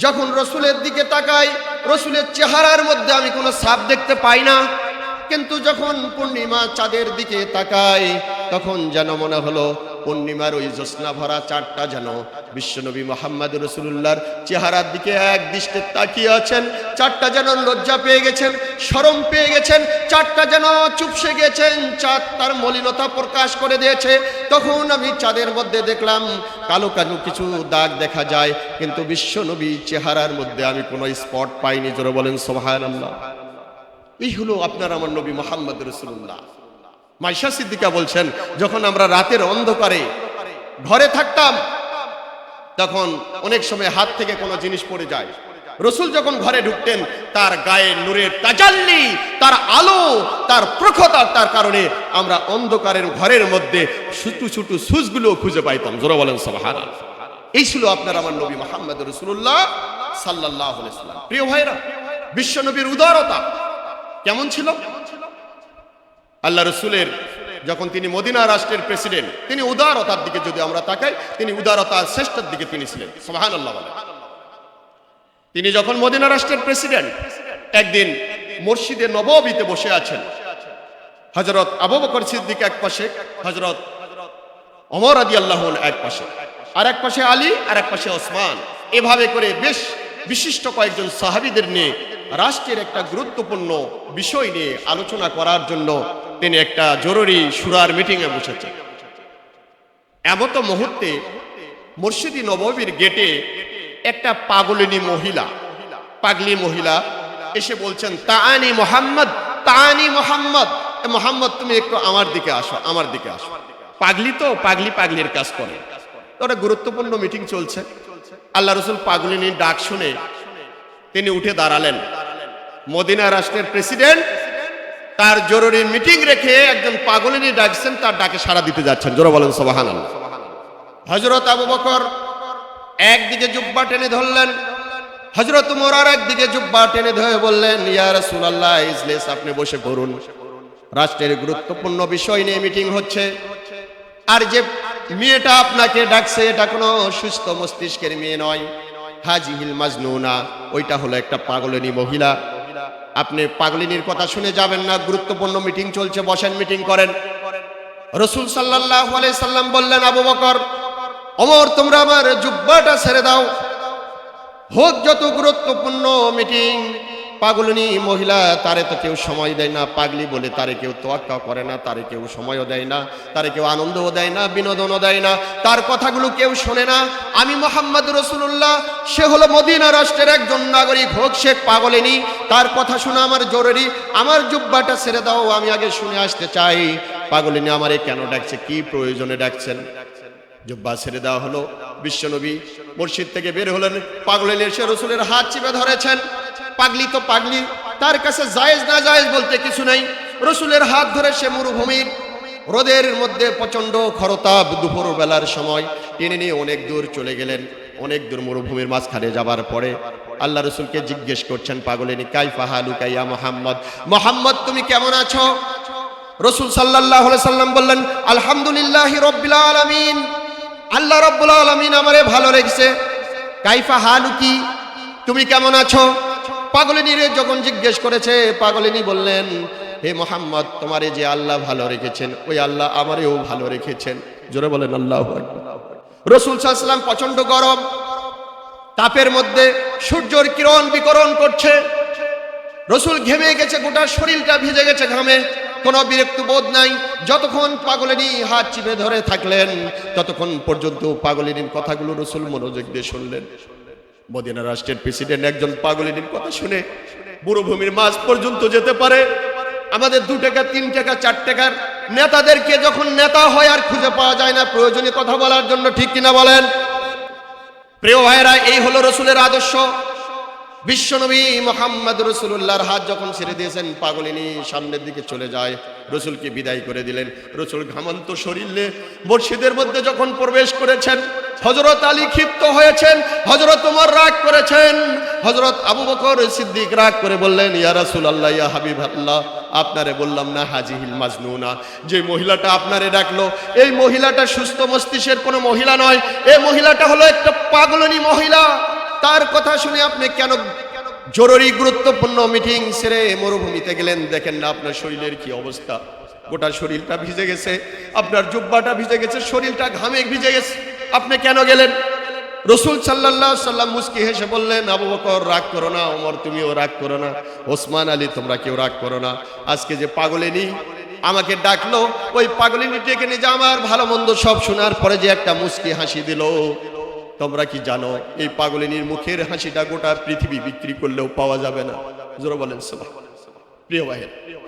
যখন রসুলের দিকে তাকাই রসুলের চেহারার মধ্যে আমি কোনো ছাপ দেখতে পাই না, কিন্তু যখন পূর্ণিমা চাঁদের দিকে তাকাই তখন যেন মনে হলো পূর্ণিমার ওই জ্যোৎস্না ভরা চাঁদটা যেন বিশ্বনবী মুহাম্মদ রাসূলুল্লাহর চেহারার দিকে এক দৃষ্টে তাকিয়ে আছেন। চাঁদটা যেন লজ্জা পেয়ে গেছেন, শরম পেয়ে গেছেন, চাঁদটা যেন চুপসে গেছেন, চাঁদ তার মলিনতা প্রকাশ করে দিয়েছে। তখন আমি চাঁদের মধ্যে দেখলাম কালো কালো কিছু দাগ দেখা যায়, কিন্তু বিশ্বনবী চেহারার মধ্যে আমি কোনো স্পট পাইনি। জোরে বলেন সুবহানাল্লাহ। এই হলো আপনার আমার নবী মুহাম্মদ রাসূলুল্লাহ। মাইশা সিদ্দিকা বলছেন, যখন আমরা রাতের অন্ধকারে ঘরে থাকতাম তখন অনেক সময় হাত থেকে কোনো জিনিস পড়ে যায়। রসুল যখন ঘরে ঢুকতেন তার গায়ে নূরের তাজাল্লি, তার আলো, তার প্রখরতার কারণে আমরা অন্ধকারের ঘরের মধ্যে ছোট ছোট সুচগুলো খুঁজে পাইতাম। জোরে বলেন সুবহানাল্লাহ। এই ছিল আপনার আমার নবী মুহাম্মদ রাসূলুল্লাহ সাল্লাল্লাহু আলাইহি ওয়াসাল্লাম। প্রিয় ভাইরা, বিশ্বনবীর উদারতা কেমন ছিল? আল্লাহ রসুলের যখন তিনি মদিনা রাষ্ট্রের প্রেসিডেন্ট, তিনি উদারতার দিকে যদি আমরা তাকাই, তিনি উদারতার শ্রেষ্ঠের দিকে তিনি ছিলেন। সুবহানাল্লাহ বলেন। তিনি যখন মদিনা রাষ্ট্রের প্রেসিডেন্ট, একদিন মসজিদে নববীতে বসে আছেন। হযরত আবু বকর সিদ্দিক এক পাশে, হযরত ওমর রাদিয়াল্লাহু আনহু এক পাশে, আর এক পাশে আলী, আর এক পাশে ওসমান। এভাবে করে বেশ বিশিষ্ট কয়েকজন সাহাবীদের নিয়ে রাষ্ট্রের একটা গুরুত্বপূর্ণ বিষয় নিয়ে আলোচনা করার জন্য তিনি একটা জরুরি শুরার মিটিংয়ে বসেছেন। এমত মুহূর্তে মসজিদ নববীর গেটে একটা পাগলিনী মহিলা, পাগলি মহিলা এসে বলছেন, তাআনি মুহাম্মদ, তাআনি মুহাম্মদ, মুহাম্মদ তুমি একটু আমার দিকে আসো, আমার দিকে আসো। পাগলি তো, পাগলি পাগলির কাজ করে। ওটা গুরুত্বপূর্ণ মিটিং চলছে। আল্লাহ রাসূল পাগলিনীর ডাক শুনে তিনি উঠে দাঁড়ালেন। মদিনা রাষ্ট্রের প্রেসিডেন্ট তার জরুরি মিটিং রেখে একজন পাগলিনী ডাকছেন, তার ডাকে সাড়া দিতে যাচ্ছেন। জোরে বলেন সুবহানাল্লাহ। হযরত আবু বকর একদিকে জুব্বা টেনে ধরলেন, হযরত ওমর আর একদিকে জুব্বা টেনে ধরে বললেন, ইয়া রাসূলুল্লাহ ইজলিস, আপনি বসে পড়ুন। রাষ্ট্রের গুরুত্বপূর্ণ বিষয় নিয়ে মিটিং হচ্ছে, আর যে মেয়েটা আপনাকে ডাকছে এটা কোনো সুস্থ মস্তিষ্কের মেয়ে নয়, হাজিহিল মাজনুনা, ওইটা হলো একটা পাগলিনী মহিলা। আপনি পাগলিনীর কথা শুনে যাবেন না, গুরুত্বপূর্ণ মিটিং চলছে, বসেন, মিটিং করেন। রাসূল সাল্লাল্লাহু আলাইহি সাল্লাম বললেন, আবু বকর, ওমর, তোমরা আমার জুব্বাটা ছেড়ে দাও। হোক যত গুরুত্বপূর্ণ মিটিং, পাগলিনী মহিলা, তারে তো কেউ সময় দেয় না, পাগলি বলে তারে কেউ তোয়াক্কা করে না, তারে কেউ সময়ও দেয় না, তারে কেউ আনন্দও দেয় না, বিনোদনও দেয় না, তার কথাগুলো কেউ শোনে না। আমি মুহাম্মদ রাসূলুল্লাহ, সে হলো মদিনা রাষ্ট্রের একজন নাগরিক, হোক সে পাগলিনী, তার কথা শোনা আমার জরুরি। আমার জুব্বাটা ছেড়ে দাও, আমি আগে শুনে আসতে চাই পাগলিনী আমারে কেন ডাকছে, কি প্রয়োজনে ডাকছেন। জুব্বা ছেড়ে দেওয়া হলো। বিশ্বনবী মসজিদ থেকে বের হলেন। পাগলিনী এসে রসুলের হাত চিপে ধরেছেন। পাগলি তো পাগলি, তার কাছে জায়েজ না জায়েজ বলতে কিছু নাই। রসুলের হাত ধরে সে মরুভূমির রোদের মধ্যে প্রচন্ড খরতাপ দুপুর বেলার সময় টেনে নিয়ে অনেক দূর চলে গেলেন। অনেক দূর মরুভূমির মাঝখানে যাবার পরে আল্লাহ রসুলকে জিজ্ঞেস করছেন পাগলিনী, কাইফা হালুকা ইয়া মুহাম্মদ, মুহাম্মদ তুমি কেমন আছো? রসুল সাল্লাল্লাহু আলাইহি সাল্লাম বললেন, আলহামদুলিল্লাহি রাব্বিল আলামিন, আল্লাহ রাব্বুল আলামিন আমারে ভালো রেখেছে। কাইফা হালুকি, তুমি কেমন আছো? পাগলিনীরে যখন জিজ্ঞেস করেছে, পাগলিনী বললেন, হে মুহাম্মদ, তোমারে যে আল্লাহ ভালো রেখেছেন ওই আল্লাহ আমারেও ভালো রেখেছেন। জোরে বলেন আল্লাহু আকবার। রাসূল সাল্লাল্লাহু আলাইহি ওয়াসাল্লাম প্রচন্ড গরম, তাপের মধ্যে সূর্যের কিরণ বিকরণ করছে। রসুল ঘেমে গেছে, গোটা শরীরটা ভিজে গেছে ঘামে, কোনো বিরক্ত বোধ নাই। যতক্ষণ পাগলিনী হাত চিপে ধরে থাকলেন ততক্ষণ পর্যন্ত পাগলিনীর কথাগুলো রসুল মনোযোগ দিয়ে শুনলেন। মদিনা রাষ্ট্রের প্রেসিডেন্ট একজন পাগলিনীর কথা শুনে মরুভূমির মাঝ পর্যন্ত যেতে পারে। আমাদের 2 টাকা 3 টাকা 4 টাকার নেতাদেরকে যখন নেতা হয় আর খুঁজে পাওয়া যায় না প্রয়োজনীয় কথা বলার জন্য, ঠিক কিনা বলেন? প্রিয় ভাইরা, এই হলো রসুলের আদর্শ। বিশ্বনবী মুহাম্মদ রাসূলুল্লাহর হাত যখন ছেড়ে দিয়েছেন, পাগলিনী সামনের দিকে চলে যায়, রসুলকে বিদায় করে দিলেন। রসুল ঘামন্ত শরীরে মসজিদের মধ্যে যখন প্রবেশ করেছেন, হযরত আলী ক্ষিপ্ত হয়েছেন, হযরত ওমর রাগ করেছেন, হযরত আবু বকর সিদ্দিক রাগ করে বললেন, ইয়া রাসূলুল্লাহ, ইয়া হাবিবাল্লাহ, আপনারে বললাম না হাজিহিল মাজনুনা, যে মহিলাটা আপনারে ডাকলো এই মহিলাটা সুস্থ মস্তিষ্কের কোনো মহিলা নয়, এই মহিলাটা হলো একটা পাগলনি মহিলা। তার কথা শুনে আপনি কেন জরুরি গুরুত্বপূর্ণ মিটিং সেরে মরুভূমিতে গেলেন? দেখেন না আপনার শরীরের কি অবস্থা, গোটা শরীরটা ভিজে গেছে, আপনার জুব্বাটা ভিজে গেছে, শরীরটা ঘামে ভিজে গেছে, আপনি কেন গেলেন? রাসূল সাল্লাল্লাহু আলাইহি সাল্লাম মুস্কি হেসে বললেন, আবু বকর রাগ করো না, ওমর তুমিও রাগ করো না, ওসমান আলী তোমরা কেউ রাগ করো না। আজকে যে পাগলিনী আমাকে ডাকলো, ওই পাগলিনী ডেকে নিয়ে যে আমার ভালো মন্দ সব শোনার পরে যে একটা মুস্কি হাসি দিল, তোমরা কি জানো এই পাগলিনীর মুখের হাসিটা গোটা পৃথিবী বিক্রি করলেও পাওয়া যাবে না? জোরে বলেন সুবহানাল্লাহ। প্রিয় ভাই,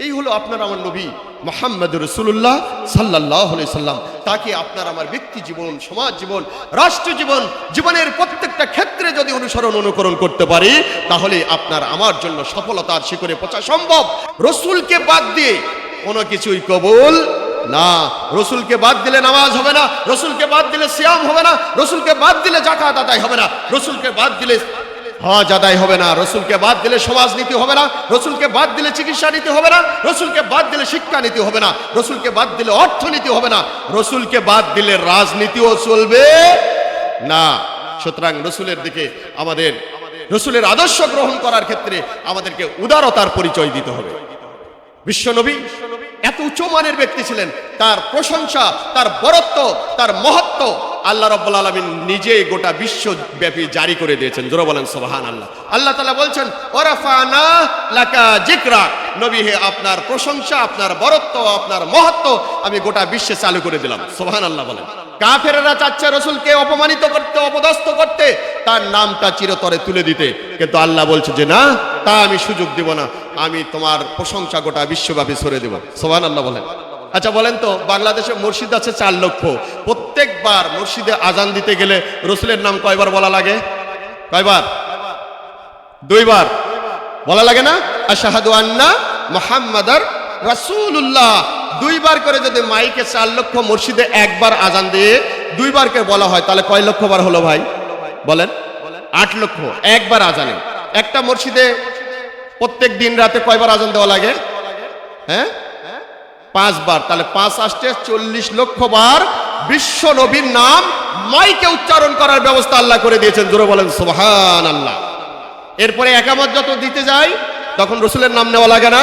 এই হলো আপনার আমার নবী মুহাম্মদুর রাসূলুল্লাহ সাল্লাল্লাহু আলাইহি সাল্লাম। তাকে আপনার আমার ব্যক্তি জীবন, সমাজ জীবন, রাষ্ট্র জীবন, জীবনের প্রত্যেকটা ক্ষেত্রে যদি অনুকরণ করতে পারি, তাহলে আপনার আমার জন্য সফলতার শিখরে পৌঁছা সম্ভব। রাসূলকে বাদ দিয়ে কোনো কিছুই কবুল না। রাসূলকে বাদ দিলে নামাজ হবে না, রাসূলকে বাদ দিলে সিয়াম হবে না, রাসূলকে বাদ দিলে যাকাত আদায় হবে না, রাসূলকে বাদ দিলে হজ আদায় হবে না, রাসূলকে বাদ দিলে সমাজনীতি হবে না, রাসূলকে বাদ দিলে চিকিৎসা নীতি হবে না, রাসূলকে বাদ দিলে শিক্ষা নীতি হবে না, রাসূলকে বাদ দিলে অর্থনীতি হবে না, রাসূলকে বাদ দিলে রাজনীতিও চলবে না। সুতরাং রাসূলের দিকে আমাদের, রাসূলের আদর্শ গ্রহণ করার ক্ষেত্রে আমাদেরকে উদারতার পরিচয় দিতে হবে। বিশ্বনবী এত উচ্চমানের ব্যক্তি ছিলেন, তার প্রশংসা, তার বরত্ব, তার মহত্ব আল্লাহ রাব্বুল আলামিন নিজেই গোটা বিশ্বব্যাপী জারি করে দিয়েছেন। জোরে বলেন সুবহানাল্লাহ। আল্লাহ তাআলা বলছেন, ওয়ারাফানা লাকা যিকরা, নবী হে আপনার প্রশংসা, আপনার বরত্ব, আপনার মহত্ব আমি গোটা বিশ্বে চালু করে দিলাম। সুবহানাল্লাহ বলেন। কাফেররা চাচ্ছে রাসূলকে অপমানিত করতে, অপদস্থ করতে, তার নামটা চিরতরে তুলে দিতে, কিন্তু আল্লাহ বলছে যে না, তা আমি সুযোগ দেব না, আমি তোমার প্রশংসা গোটা বিশ্বব্যাপী ছড়িয়ে দেব। সুবহানাল্লাহ বলেন। আচ্ছা বলেন তো, বাংলাদেশে মসজিদ আছে 4 লক্ষ, প্রত্যেকবার মসজিদে আজান দিতে গেলে রাসূলের নাম কয়বার বলা লাগে? কয়বার? 2 বার বলা লাগে না? আশহাদু আন্না মুহাম্মাদার রাসূলুল্লাহ। 2 বার করে যদি মাইকে 4 লক্ষ মসজিদে একবার আজান দিয়ে 2 বার করে বলা হয়, তাহলে কয় লক্ষ বার হলো ভাই বলেন? 8 লক্ষ একবার আজানে। একটা মসজিদে প্রত্যেক দিন রাতে কয়বার আজান দেওয়া লাগে? হ্যাঁ, 5 বার। তাহলে 5 আসতে 40 লক্ষ বার বিশ্ব নবীর নাম মাইকে উচ্চারণ করার ব্যবস্থা আল্লাহ করে দিয়েছেন। জোরে বলেন সুবহানাল্লাহ। এরপরে একামত যত দিতে যায় তখন রাসূলের নাম নেওয়া লাগে না?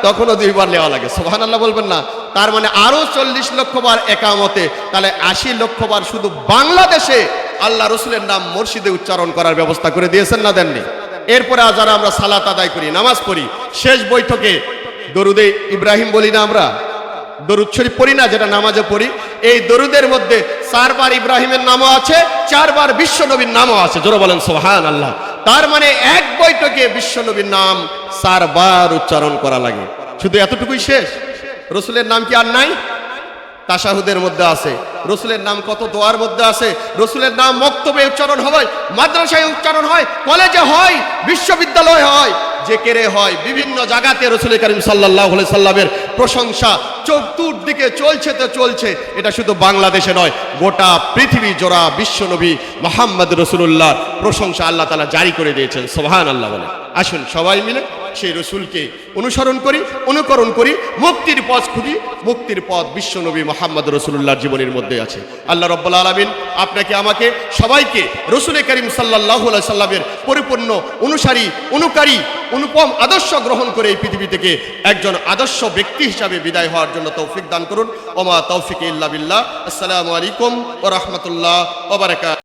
তখনও 2 বার নেওয়া লাগে। সুবহানাল্লাহ বলবেন না? তার মানে আরো 40 লক্ষ বার একামতে, তাহলে 80 লক্ষ বার শুধু বাংলাদেশে আল্লাহ রাসূলের নাম মসজিদে উচ্চারণ করার ব্যবস্থা করে দিয়েছেন না দেননি? এরপরে যারা আমরা সালাত আদায় করি, নামাজ পড়ি, শেষ বৈঠকে দরুদে ইব্রাহিম বলি না, আমরা দরুদ শরীফ পড়ি না, যেটা নামাজে পড়ি, এই দরুদের মধ্যে 4 বার ইব্রাহিমের নামও আছে, 4 বার বিশ্ব নবীর নামও আছে। জোরে বলেন সুবহানাল্লাহ। তার মানে এক বৈঠকে বিশ্ব নবীর নাম 4 বার উচ্চারণ করা লাগে। শুধু এতটুকুই শেষ? রাসূলের নাম কি আর নাই? তাশাহুদের মধ্যে আছে রাসূলের নাম, কত দোয়ার মধ্যে আছে রাসূলের নাম। মক্তবে উচ্চারণ হয়, মাদ্রাসায় উচ্চারণ হয়, কলেজে হয়, বিশ্ববিদ্যালয় হয়, জেকেরে হয়, বিভিন্ন জায়গাতে রাসূল করিম সাল্লাল্লাহু আলাইহি সাল্লামের প্রশংসা চতুর্দিকে চলছে তো চলছে। এটা শুধু বাংলাদেশে নয়, গোটা পৃথিবী জোড়া বিশ্ব নবী মুহাম্মদ রাসূলুল্লাহ প্রশংসা আল্লাহ তাআলা জারি করে দিয়েছেন। সুবহানাল্লাহ বলেন। আসুন সবাই মিলে সেই রসুলকে অনুসরণ করি, অনুকরণ করি, মুক্তির পথ খুঁজি। মুক্তির পথ বিশ্ব নবী মুহাম্মদ রাসূলুল্লাহর জীবনের মধ্যে আছে। আল্লাহ রাব্বুল আলামিন আপনাকে, আমাকে, সবাইকে রাসূল করিম সাল্লাল্লাহু আলাইহি সাল্লামের পরিপূর্ণ অনুসারী, অনুকারী, অনুপম আদর্শ গ্রহণ করে এই পৃথিবী থেকে একজন আদর্শ ব্যক্তি হিসাবে বিদায় হওয়ার জন্য তৌফিক দান করুন। ওমা তৌফিক ইল্লা বিল্লাহ। আসসালামু আলাইকুম ওয়া রাহমাতুল্লাহ ওয়া বারাকাতুহু।